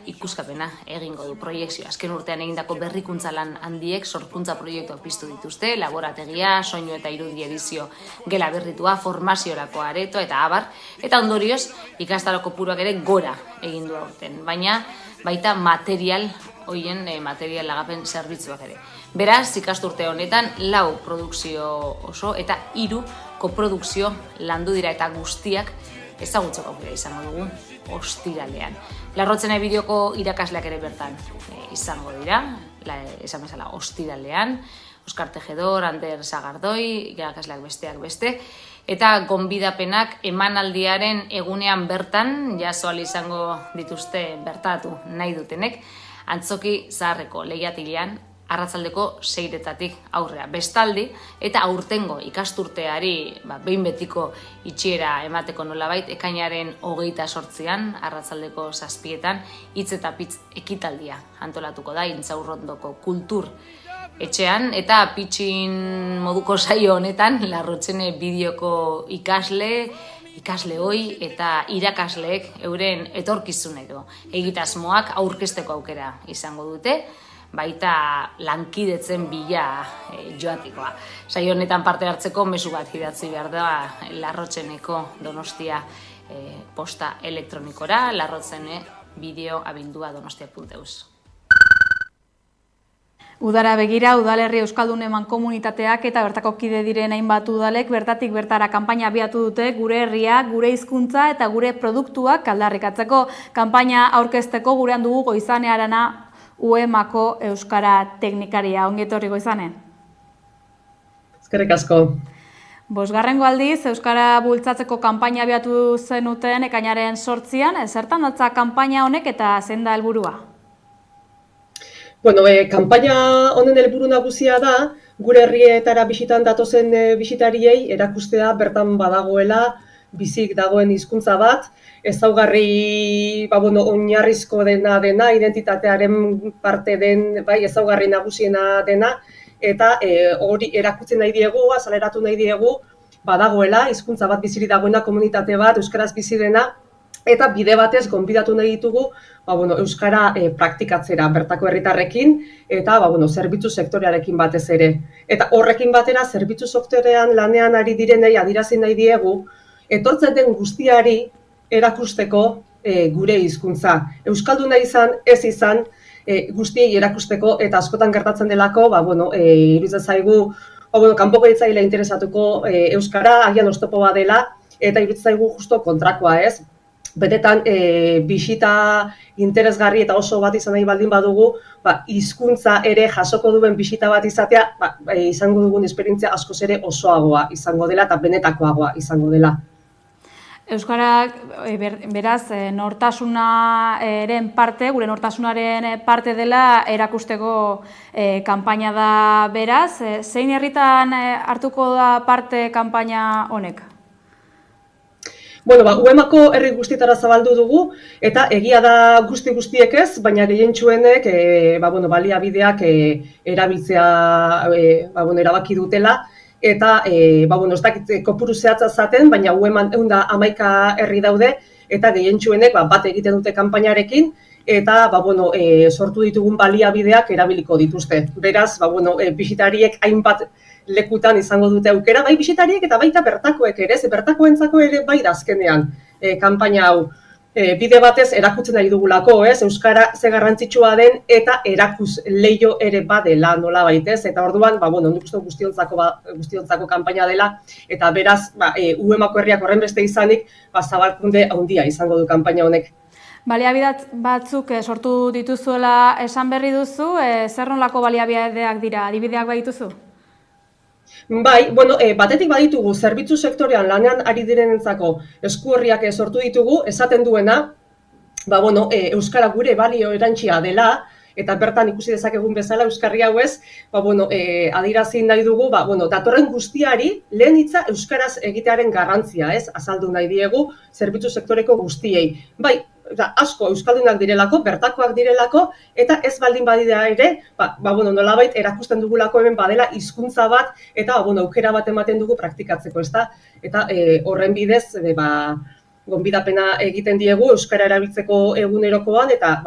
ikuskapena egingo du proiektzio. Azken urtean egindako berrikuntza lan handiek sorkuntza proiektuak piztu dituzte, laborategia, soinu eta irudi edizio gela berritua, formaziorako aretoa eta abar, eta ondorioz ikastaro kopuruak ere gora egin du aurten, baina baita material lagapen zerbitzuak ere. Beraz, ikasturte honetan 4 produkzio oso eta 3 koprodukzio landu dira eta guztiak ezagutzeko aukera izango dugu ostiralean. Larrotzene bideoko irakasleak ere bertan izango dira, esan bezala ostiralean, Oskar Tejedor, Ander Sagardoi, irakasleak besteak beste, eta gonbidapenak emanaldiaren egunean bertan, jaso ahal izango dituzte bertatu nahi dutenek, Antzoki Zaharreko lehiatilean, arratsaldeko 6etatik aurrea. Bestaldi, eta aurtengo ikasturteari behin betiko itxiera emateko nolabait, ekainaren 28an, arratsaldeko 7etan, hitz eta pitz ekitaldia antolatuko da, Intxaurrondoko kultur etxean, eta pitxin moduko saio honetan, Larrotxene bideoko ikasle, ikasleoi eta irakasleek euren etorkizuneko egitasmoak aurkezteko aukera izango dute, baita lankidetzen bila joatikoa. Saio honetan parte hartzeko mezu bat idatzi behar da Larrotzeneko Donostia posta elektronikora, larrotzene bideo abildua donostia.eus. Udara begira, udalerri Euskaldun eman komunitateak eta bertako kide diren hainbat udalek bertatik bertara kanpaina abiatu dute gure herria, gure hizkuntza eta gure produktuak aldarrikatzeko. Kanpaina aurkezteko gurean dugu Goizane Arana UEMako Euskara teknikaria. Ongi etorri Goizane. Eskerrik asko. Bosgarrengo aldiz, Euskara bultzatzeko kanpaina abiatu zenuten ekainaren 8an, zertan datza kanpaina honek eta zein da helburua? Bueno, kanpaina honen helburu nagusia da, gure herrietara bisitan datozen bisitariei erakustea bertan badagoela, bizik dagoen hizkuntza bat, ezaugarri oinarrizko dena, identitatearen parte den, ezaugarri nagusiena dena, eta hori erakutzen nahi diegu, azaleratu nahi diegu, badagoela, hizkuntza bat biziri dagoena, komunitate bat, euskaraz bizi dena, eta bide batez gonbidatu nahi ditugu euskara praktikatzera bertako herritarrekin eta zerbitzu sektorearekin batez ere. Eta horrekin batera zerbitzu sektorean lanean ari direnei adierazi nahi diegu, etortzen den guztiari erakusteko gure hizkuntza. Euskalduna izan, ez izan, guztiei erakusteko eta askotan gertatzen delako, iruditzen zaigu, kanpoko hitzailea interesatuko euskara, agian oztopo bat dela, eta iruditzen zaigu justo kontrakoa, ez? Benetan, bisita interesgarri eta oso bat izan nahi baldin badugu, hizkuntza ere jasoko duen bisita bat izatea, izango dugun esperientzia askoz ere osoagoa izango dela eta benetakoagoa izango dela. Euskarak, beraz, nortasunaren parte, gure nortasunaren parte dela erakusteko kanpaina da beraz. Zein herritan hartuko da parte kanpaina honek? UEMako herri guztietara zabaldu dugu, eta egia da guztiek ez, baina gehientsuenek baliabideak erabiltzea erabaki dutela, eta ez dakit kopuru zehatza zaten, baina UEMan 111 herri daude, eta gehientsuenek bat egiten dute kanpainarekin, eta sortu ditugun baliabideak erabiliko dituzte. Beraz, bisitariek hainbat lekutan izango dute aukera, bai bisitariek eta baita bertakoek ere, bertakoentzako ere bai da azkenean kanpaina hau. Bide batez erakutzen nahi dugulako, euskara ze garrantzitsua den eta erakus leiho ere badela nola baitez, eta orduan, nik uste guztiontzako kanpaina dela, eta beraz, UEMako herriak horren beste izanik, zabalkunde handia izango du kanpaina honek. Baliabideak batzuk sortu dituzuela esan berri duzu, zer nolako baliabideak dira, adibideak badituzu? Bai, batetik baditugu, zerbitzu sektorean lanean ari direnentzako eskuorriak sortu ditugu, esaten duena, euskara gure balio erantsia dela, eta bertan ikusi dezakegun bezala euskarri hau ez, adierazi nahi dugu, datorren guztiari lehen hitza euskaraz egitearen garrantzia, ez, azaldu nahi diegu zerbitzu sektoreko guztiei. Bai, asko euskaldunak direlako, bertakoak direlako, eta ez baldin badira ere, nolabait erakusten dugulako hemen badela hizkuntza bat, eta aukera bat ematen dugu praktikatzeko, ezta? Eta horren bidez, gonbidapena egiten diegu euskara erabiltzeko egunerokoan, eta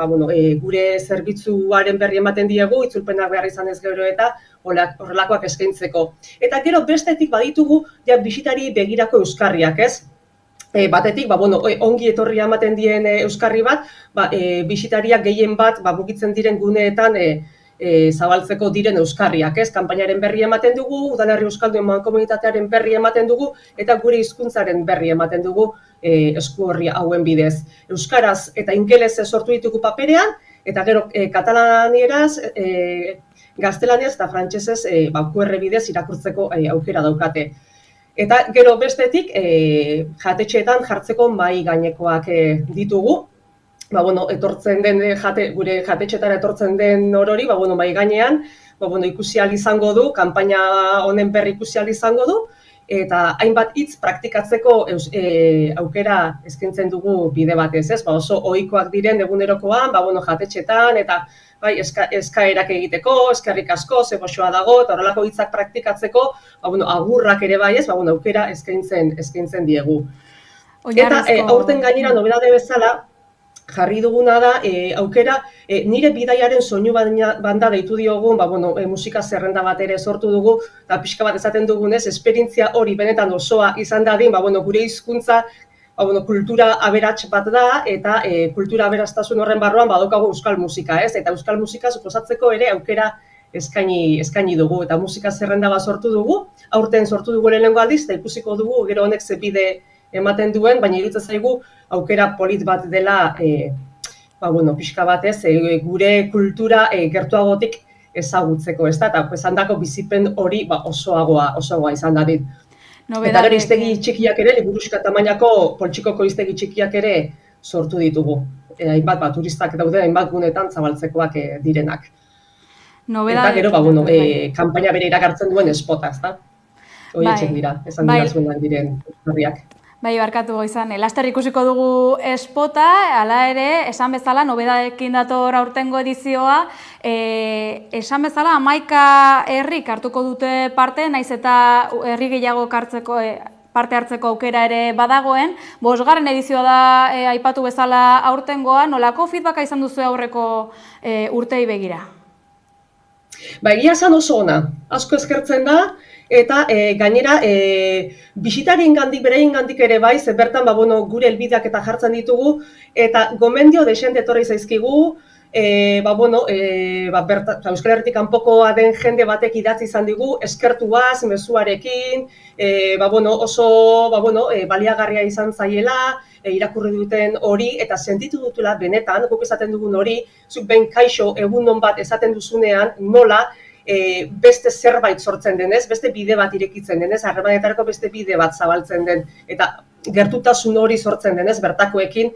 gure zerbitzuaren berri ematen diegu, itzulpenak behar izan ez gero eta horrelakoak eskaintzeko. Eta gero bestetik baditugu bisitari begirako euskarriak, ez? Batetik, ongi etorria ematen dien euskarri bat, bisitariak gehien bat mugitzen diren guneetan zabaltzeko diren euskarriak, ez? Kanpainaren berri ematen dugu, udalerri euskaldun mankomunitatearen berri ematen dugu, eta gure hizkuntzaren berri ematen dugu eskuorri hauen bidez. Euskaraz eta ingelesez sortu ditugu paperean, eta gero katalanieraz, gaztelaniaz eta frantsesez QR bidez irakurtzeko aukera daukate. Eta gero bestetik, jatetxeetan jartzeko mahai gainekoak ditugu. Etortzen den, gure jatetxeetara etortzen den orori, mahai gainean, ikusi ahal izango du, kanpaina honen berri ikusi ahal izango du, eta hainbat hitz praktikatzeko aukera eskaintzen dugu bide batez, ez? Oso ohikoak diren egunerokoan, jatetxeetan, eta eskaerak egiteko, eskerrik asko, ze goxoa dago, eta horrelako hitzak praktikatzeko, agurrak ere bai ez, aukera eskaintzen diegu. Eta aurten gainera nobedade bezala, jarri duguna da, aukera, nire bidaiaren soinu banda deitu diogun, musika zerrenda bat ere sortu dugu, eta pixka bat esaten dugunez, esperientzia hori benetan osoa izan dadin, gure hizkuntza, kultura aberats bat da, eta kultura aberastasun horren barruan badokagu euskal musika, ez? Eta euskal musika suposatzeko ere aukera eskaini dugu, eta musika zerrenda bat sortu dugu, aurten sortu dugu lehenengo aldiz, eta ikusiko dugu, gero honek ze bide ematen duen, baina iruditzen zaigu aukera polit bat dela, pixka batez, gure kultura gertuagotik ezagutzeko, ez da, eta handako bizipen hori osoagoa izan dadin. Eta gero hiztegi txikiak ere, liburuxka tamainako poltsikoko hiztegi txikiak ere sortu ditugu. Hainbat turistak daude, hainbat gunetan zabaltzekoak direnak. Eta gero, kanpaina bere iragartzen duen espota, ez da? Horietxek dira, esan dirazuenak diren herriak. Bai, barkatu Goizane. Laster ikusiko dugu espota, hala ere, esan bezala, nobedadekin dator aurtengo edizioa, esan bezala, 11 herrik hartuko dute parte, naiz eta herri gehiago parte hartzeko aukera ere badagoen. 5. edizioa da aipatu bezala aurtengoa, nolako feedbacka izan duzu aurreko urtei begira? Egia esan oso ona, asko eskertzen da, eta gainera bisitariengandik beraiengandik ere bai, ze bertan gure helbideak eta jartzen ditugu, eta gomendio desente etorri zaizkigu, Euskal Herritik kanpokoa den jende batek idatzi izan digu, eskertuaz, mezuarekin, oso baliagarria izan zaiela, irakurri duten hori, eta sentitu dutela benetan, guk esaten dugun hori, zuk behin kaixo egunon bat esaten duzunean, nola, beste zerbait sortzen denez, beste bide bat irekitzen denez, harremanetarako beste bide bat zabaltzen den, eta gertutasun hori sortzen denez, bertakoekin,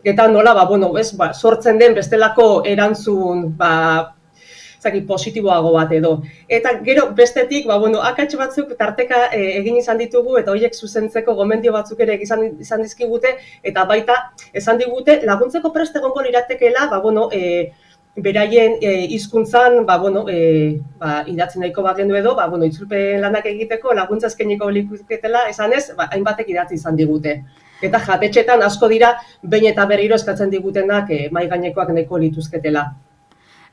eta nola, sortzen den bestelako erantzun, positiboago bat edo. Eta gero bestetik, akats batzuk tarteka egin izan ditugu, eta horiek zuzentzeko gomendio batzuk ere izan dizkigute, eta baita esan digute laguntzeko prest egongo liratekeela, beraien hizkuntzan idatzi nahiko bagendu edo, itzulpen lanak egiteko laguntza eskainiko likuketela, esanez, hainbatek idatzi izan digute. Eta jatetxetan asko dira, behin eta berriro eskatzen digutenak mahai gainekoak nahiko lituzketela.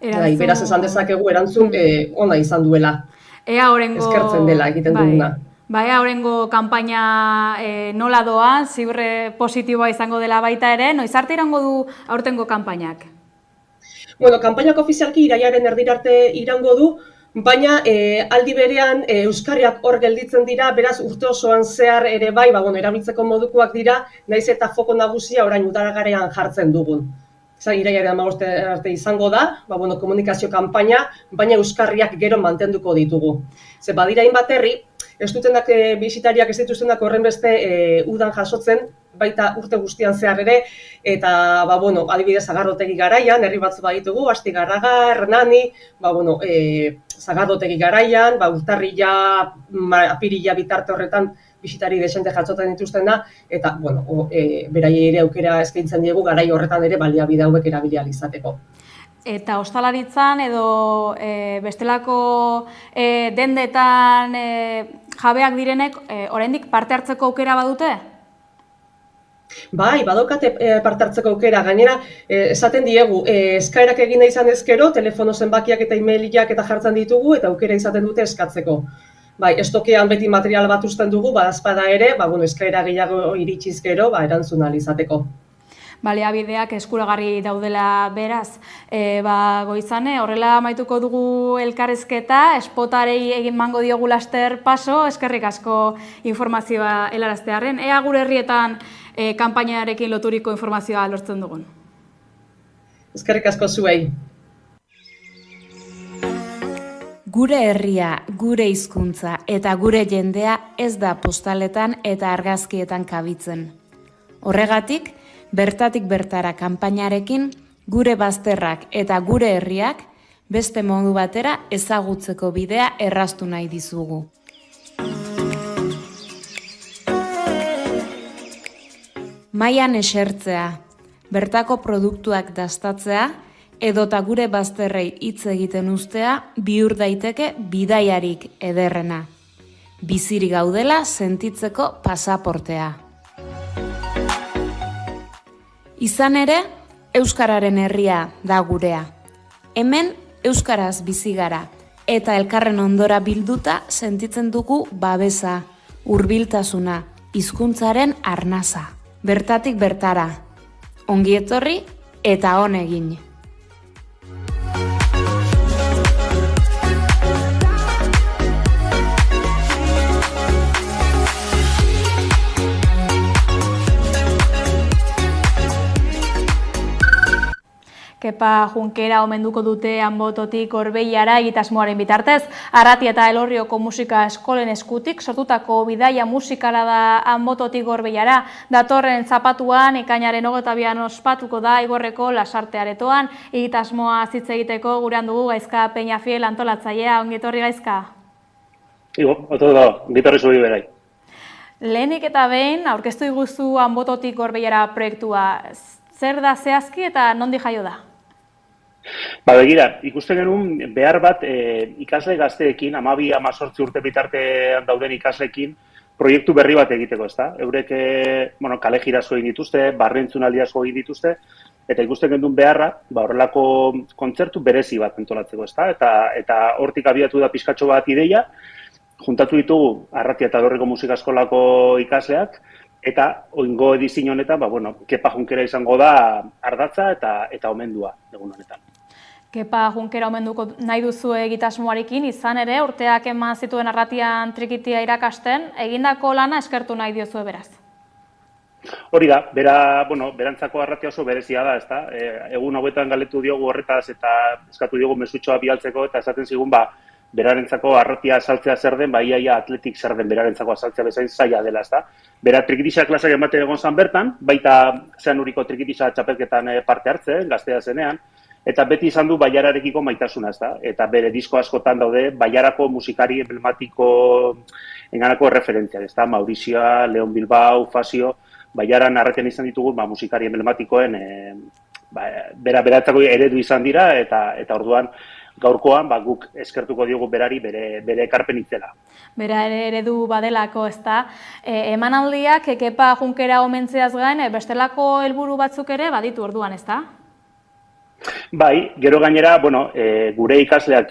Beraz esan dezakegu erantzun ona izan duela. Eskertzen dela egiten duguna. Ea horrengo kanpaina nola doan, ziurre positiboa izango dela baita ere, noiz arte irango du aurtengo kanpainak? Kanpainak ofizialki iraiaren erdirarte irango du, baina aldi berean euskarriak hor gelditzen dira, beraz urte osoan zehar ere bai, erabiltzeko modukoak dira, naiz eta foko nagusia orain udalagarean jartzen dugun. Iraiaren 15 arte izango da, komunikazio kanpaina, baina euskarriak gero mantenduko ditugu. Ze badira hainbat herri, ez dutenak bisitariak ez dituztenak horren beste udan jasotzen, baita urte guztian zehar ere, eta adibidez Sagardotegi garaian, herri batzu baditugu, Astigarraga, Hernani, Sagardotegi garaian, urtarrila, apirila bitarte horretan bisitari desente jatzoten dituztena, eta beraiei ere aukera eskaintzen diegu garai horretan ere baliabide hauek erabili ahal izateko. Eta ostalaritzan edo bestelako dendetan jabeak direnek oraindik parte hartzeko aukera badute? Bai, badokate parte hartzeko aukera, gainera esaten diegu, eskaerak egin nahi izan ezkero, telefono zenbakiak eta emailak eta jartzen ditugu eta aukera izaten dute eskatzeko. Bai, estokean beti material bat uzten dugu, badazpada ere, eskaera gehiago iritsiz gero, erantzun ahal izateko. Baliabideak eskuragarri daudela beraz. Goizane, horrela amaituko dugu elkarrizketa, espotarei egin mango diogu laster paso, eskerrik asko informazioa helaraztearren. Ea gure herrietan kanpainarekin loturiko informazioa lortzen dugun. Eskerrik asko zuei. Gure herria, gure hizkuntza eta gure jendea ez da postaletan eta argazkietan kabitzen. Horregatik, bertatik bertara kanpainarekin gure bazterrak eta gure herriak beste modu batera ezagutzeko bidea erraztu nahi dizugu. Mailan esertzea, bertako produktuak dastatzea edota gure bazterrei hitz egiten uztea bihur daiteke bidaiarik ederrena. Bizirik gaudela sentitzeko pasaportea. Izan ere, euskararen herria da gurea. Hemen euskaraz bizi gara eta elkarren ondora bilduta sentitzen dugu babesa, hurbiltasuna, hizkuntzaren arnasa. Bertatik bertara. Ongi etorri eta on egin. Kepa Junkera omenduko dute Anbototik Gorbeiara egitasmoaren bitartez. Arratia eta Elorrioko musika eskolen eskutik sortutako bidaia musikala da Anbototik Gorbeiara. Datorren zapatuan, ekainaren 22an ospatuko da Igorreko Lasarte Aretoan. Egitasmoa hitz egiteko gurean dugu Gaizka Peñafiel antolatzailea. Ongi etorri Gaizka. Oto da, gitarri zuri berai. Lehenik eta behin, aurkeztu iguzu Anbototik Gorbeiara proiektua. Zer da zehazki eta nondi jaio da? Begira, ikusten genuen behar bat ikasle gazteekin, 12-18 urte bitartean dauden ikasleekin, proiektu berri bat egiteko, ezta? Eurek kale jirazo egin dituzte, barrentzunaldi asko egin dituzte, eta ikusten genuen beharra, horrelako kontzertu berezi bat antolatzeko, ezta? Eta hortik abiatu da pizkatxo bat ideia, juntatu ditugu Arratia eta Elorriko musika eskolako ikasleak, eta oingo edizio honetan, Kepa Junkera izango da ardatza eta omendua egun honetan. Kepa Junkera omenduko nahi duzu egitasmoarekin, izan ere urteak eman zituen Arratian trikitia irakasten, egindako lana eskertu nahi diozu beraz. Hori da, berantzako Arratia oso berezia da, ezta? Egun hauetan galetu diogu horretaz eta eskatu diogu mesutxoa bialtzeko eta esaten zigun berarentzako Arratia azaltzea zer den, iaia atletik zer den berarentzako azaltzea bezain zaila dela, ezta? Bera trikitisa klasak ematen egon zan bertan, baita Zeanuriko trikitisa txapelketan parte hartzen, gaztea zenean, eta beti izan du Baiararekiko maitasuna, ezta? Eta bere disko askotan daude Baiarako musikari emblematiko enganako referentziak, ezta? Maurizioa, Leon Bilbao, Fasio, Baiaran Arratian izan ditugu musikari emblematikoen beratzako eredu izan dira, eta orduan gaurkoan guk eskertuko diogu berari bere ekarpen itzela. Bera eredu badelako, ezta? Emanaldiak Kepa Junkera omentzeaz gain, bestelako helburu batzuk ere baditu orduan, ezta? Bai, gero gainera, gure ikasleak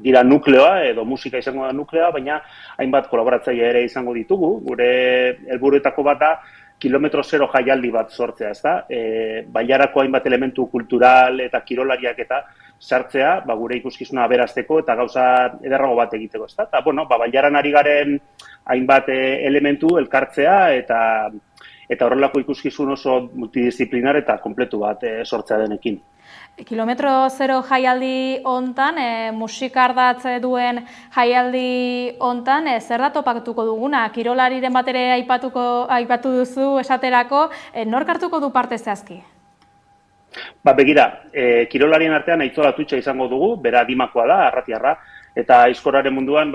dira nukleoa, edo musika izango da nukleoa, baina hainbat kolaboratzaile ere izango ditugu. Gure helburuetako bat da, kilometro zero jaialdi bat sortzea, ezta? Baiarako hainbat elementu kultural eta kirolariak eta sartzea, gure ikuskizuna aberasteko eta gauza ederrago bat egiteko, ezta? Eta, Baiaran ari garen hainbat elementu elkartzea eta horrelako ikuskizun oso multidisziplinar eta kompletu bat sortzea denekin. Kilometro zero jaialdi hontan, musikardatz duen jaialdi hontan, zer da topatuko duguna? Kirolariren bat ere aipatu duzu esaterako, nork hartuko du parte zehazki? Begira, kirolarien artean Aitzol Atutxa izango dugu, bera Dimakoa da, arratiarra, eta aizkorraren munduan,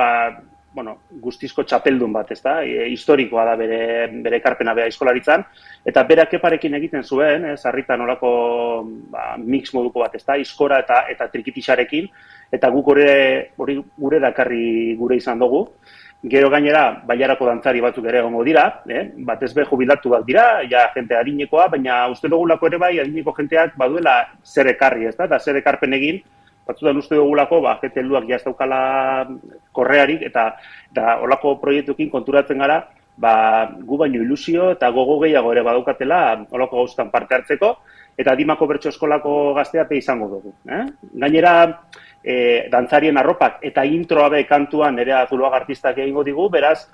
guztizko txapeldun bat, ezta? Historikoa da bere ekarpena bera aizkolaritzan, eta berak Keparekin egiten zuen, sarritan olako mix moduko bat, ezta? Aizkora eta trikitisarekin, eta guk gure dakarri gure izan dugu. Gero gainera, Baiarako dantzari batzuk ere egongo dira, batez be jubilatu bat dira, ja jente adinekoa, baina uste dugulako ere bai, adineko jenteak baduela zer ekarri, ezta? Eta zer ekarpen egin, batzutan uste dugulako, jente helduak ja ez daukala korrearik, eta olako proiektuekin konturatzen gara, gu baino ilusio eta gogo gehiago ere badaukatela olako gauztan parte hartzeko, eta Dimako Bertso Eskolako gazteape izango dugu. Gainera, dantzarien arropak eta introa be kantuan ere Zuloaga artistak egingo digu, beraz,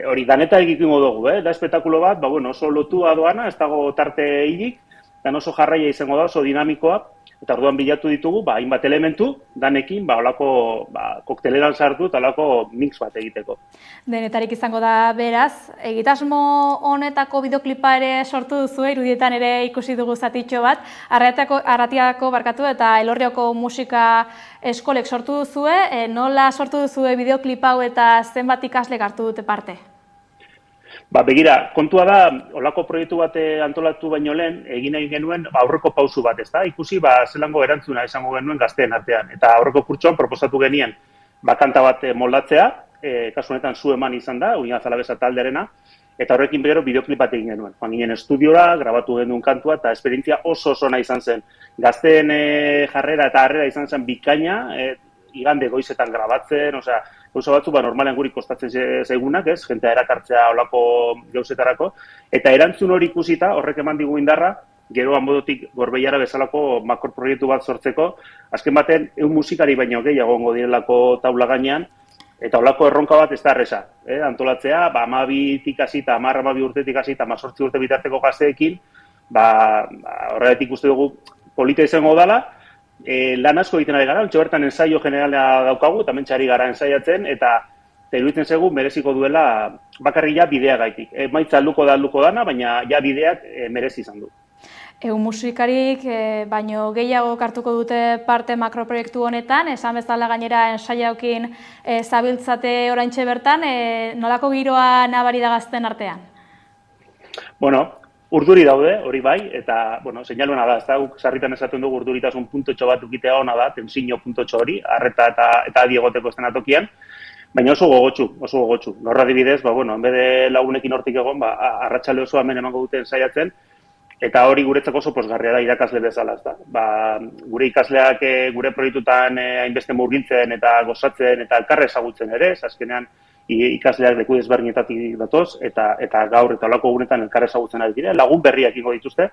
hori daneta egikingo dugu, da espetakulo bat, oso lotua doana, ez dago tarte hilik, eta oso jarraia izango da, oso dinamikoa, eta orduan bilatu ditugu, hainbat elementu, danekin, olako kokteleran sartu eta olako mix bat egiteko. Denetarik izango da beraz, egitasmo honetako bideoklipa ere sortu duzu, irudietan ere ikusi dugu zatitxo bat, Arratiako eta Elorrioko musika eskolek sortu duzue, nola sortu duzue bideoklipa hau eta zenbat ikaslek hartu dute parte? Begira, kontua da, olako proiektu bat antolatu baino lehen, egin nahi genuen aurreko pausu bat, ezta? Ikusi, zelango erantzuna izango genuen gazteen artean. Eta aurreko kurtsoan proposatu genien kanta bat moldatzea, kasu honetan Zu eman izan da, Uña Zalabesa talderena, eta horrekin gero bideoklip bat egin genuen. Joan ginen estudiora, grabatu genuen kantua, eta esperientzia oso ona izan zen. Gazteen jarrera eta harrera izan zen bikaina, igande goizetan grabatzen, osea, gauza batzu, normalean guri kostatzen zaigunak, ez, jentea erakartzea olako gauzetarako, eta erantzun hori ikusita, horrek eman digu indarra, gero Anbototik Gorbeiara bezalako makro proiektu bat sortzeko, azken baten, musikari baino gehiago ongo direlako taula gainean, eta olako erronka bat ez da erresa. Antolatzea, 12tik hasita, 10-12 urtetik hasita, 18 urte bitarteko gazteekin, horregatik uste dugu polita izango dela, lan asko egiten ari gara, bertan ensaio generala daukagu, eta mentxari gara ensaiatzen, eta iruditzen zaigu mereziko duela bakarrik ja bidea gaitik. Maitza alduko dana, baina ja bideak merezi izan du. Musikarik baino gehiago hartuko dute parte makroproiektu honetan, esan bezala gainera ensaiaukin zabiltzate oraintxe bertan, nolako giroa nabari da gazten artean? Bueno, urduri daude, hori bai, eta, seinaluena da, ez da, guk sarritan esaten dugu urduritasun puntotxo bat ukitea ona da, tensiño puntotxo hori, arreta eta adi egoteko estenatokian, baina oso gogotsu. Gaur adibidez, enbede lagunekin hortik egon, arratsale oso hemen emango dute ensaiatzen, eta hori guretzako oso posgarria da irakasle bezala, ez da. Gure ikasleak gure proiektutan hainbeste murgiltzen eta gozatzen eta elkarre ezagutzen ere, azkenean ikasleak leku desberdinetatik datoz, eta gaur eta olako gunetan elkarre ezagutzen ari dira, lagun berriak ingo dituzte,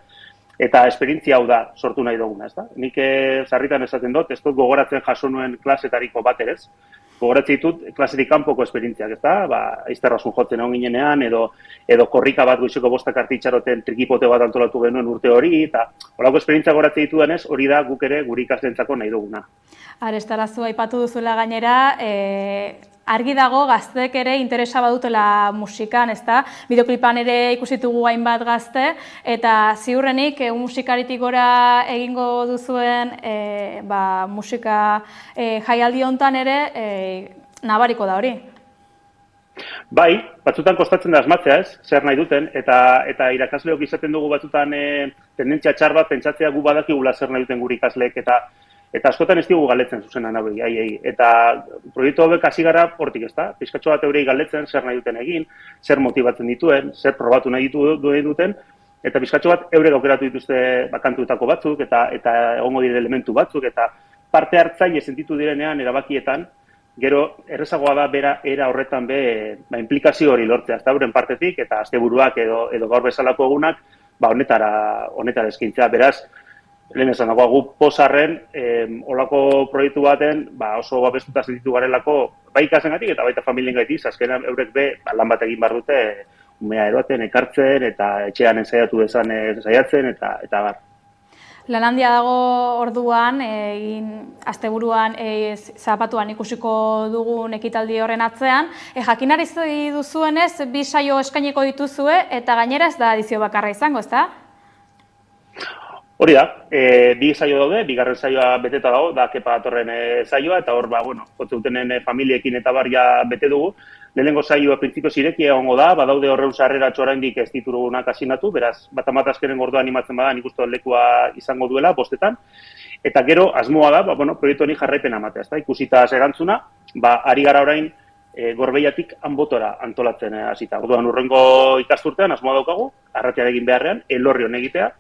eta esperientzia hau da sortu nahi duguna, ez da. Nik sarritan esaten dut, ez dut gogoratzen jaso nuen klasetariko bat ere, gogoratzen ditut klasetik kanpoko esperientziak, ez da, aizterrasun jotzen egon ginenean, edo korrika bat goizeko 5 kartitxaroten trikipote bat antolatu genuen urte hori, eta horako esperientzia gogoratzen ditudanez, hori da guk ere guri ikasleentzako nahi duguna. Arestarazu aipatu duzula gainera, argi dago gazteek ere interesa badutela musikan, ezta? Bideoklipan ere ikusitugu hainbat gazte, eta ziurrenik musikaritik gora egingo duzuen musika jaialdi hontan ere nabariko da hori. Bai, batzutan kostatzen da asmatzea, ez? Zer nahi duten, eta irakasleok izaten dugu batzutan tendentzia txar bat pentsatzea gu badakigula zer nahi duten gure ikasleek, eta askotan ez digu galetzen zuzenan hauei, eta proiektu hauek hasi gara hortik, ez da? Pizkatxo bat eurei galetzen zer nahi duten egin, zer motibatzen dituen, zer probatu nahi duten, eta pizkatxo bat eurek aukeratu dituzte kantuetako batzuk, eta egongo dire elementu batzuk, eta parte hartzaile sentitu direnean erabakietan, gero errezagoa da bera era horretan implikazio hori lortzea, ez da euren partetik, eta asteburuak edo gaur bezalako egunak, honetara eskaintzea, beraz, lehen esan dagoa, gu pozarren, olako proiektu baten, oso babestuta sentitu garelako, bai ikasengatik eta baita familien gaitik, azkenean eurek lan bat egin behar dute, umea eroaten, ekartzen, eta etxean ensaiatu dezan ensaiatzen, eta bar. Lan handia dago orduan, asteburuan zapatuan ikusiko dugun ekitaldi horren atzean. Jakinari duzuenez, 2 saio eskainiko dituzue, eta gainera ez da edizio bakarra izango, ezta? Hori da, 2 saio daude, 2. saioa beteta dago, da Kepa datorren saioa, eta hor, jotze dutenen familiekin eta barria bete dugu. Lehenengo saioa printzipioz ireki egongo da, badaude horreun sarreratxo oraindik ez ditugunak asinatu, beraz, bat azkenen gordoa animatzen bada, nik uste lekua izango duela, 5etan. Eta gero, asmoa da, proiektu honi jarraipen amatea, ez da, ikusita erantzuna, ari gara orain Gorbeiatik Anbotora antolatzen hasita. Orduan urrengo ikasturtean, asmoa daukagu, Arratian egin beharrean, Elorrion egitea,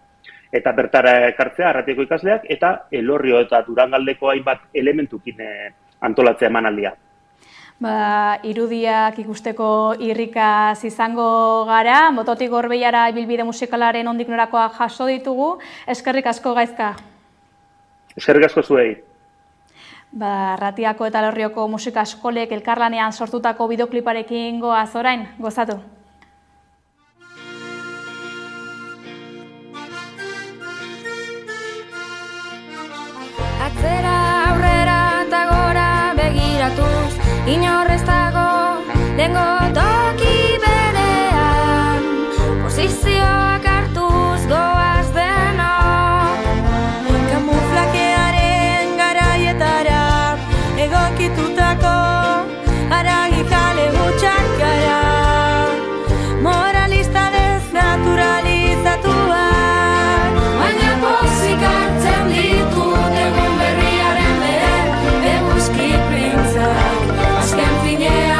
eta bertara ekartzea Arratiako ikasleak, eta Elorrio eta Durangaldeko hainbat elementukin antolatzea emanaldia. Irudiak ikusteko irrikaz izango gara, Anbototik Gorbeiara ibilbide musikalaren nondik norakoa jaso ditugu. Eskerrik asko Gaizka. Eskerrik asko zuei. Arratiako eta Elorrioko musika eskolek elkarlanean sortutako bideokliparekin goaz orain, gozatu. Atzera aurrera eta gora begiratuz, inor ez dago dengo toki berean, posizioak hartuz goaz denok, kamuflakearen garaietara egokitutako haragi jale hutsak gara, moralista desnaturalizatua, baina pozik hartzen ditut egun berriaren eguzki printzak, azken finean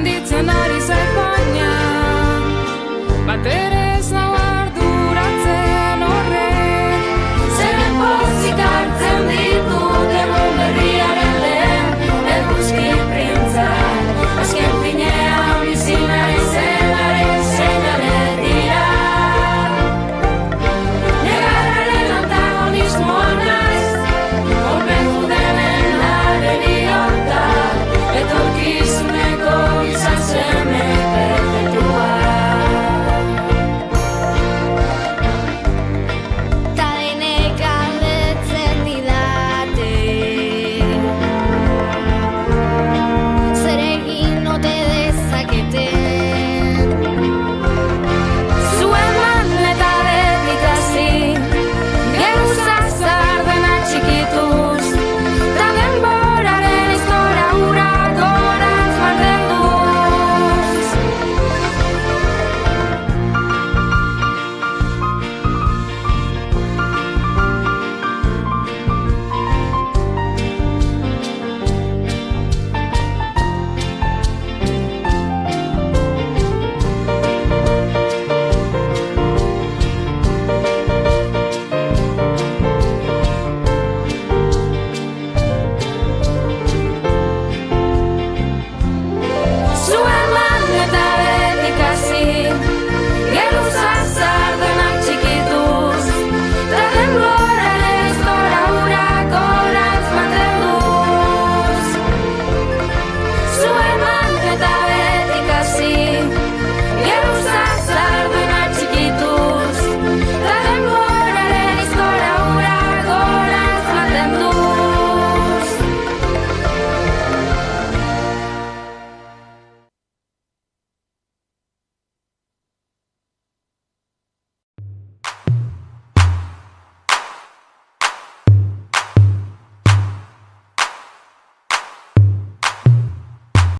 handitzen ari zait baina batera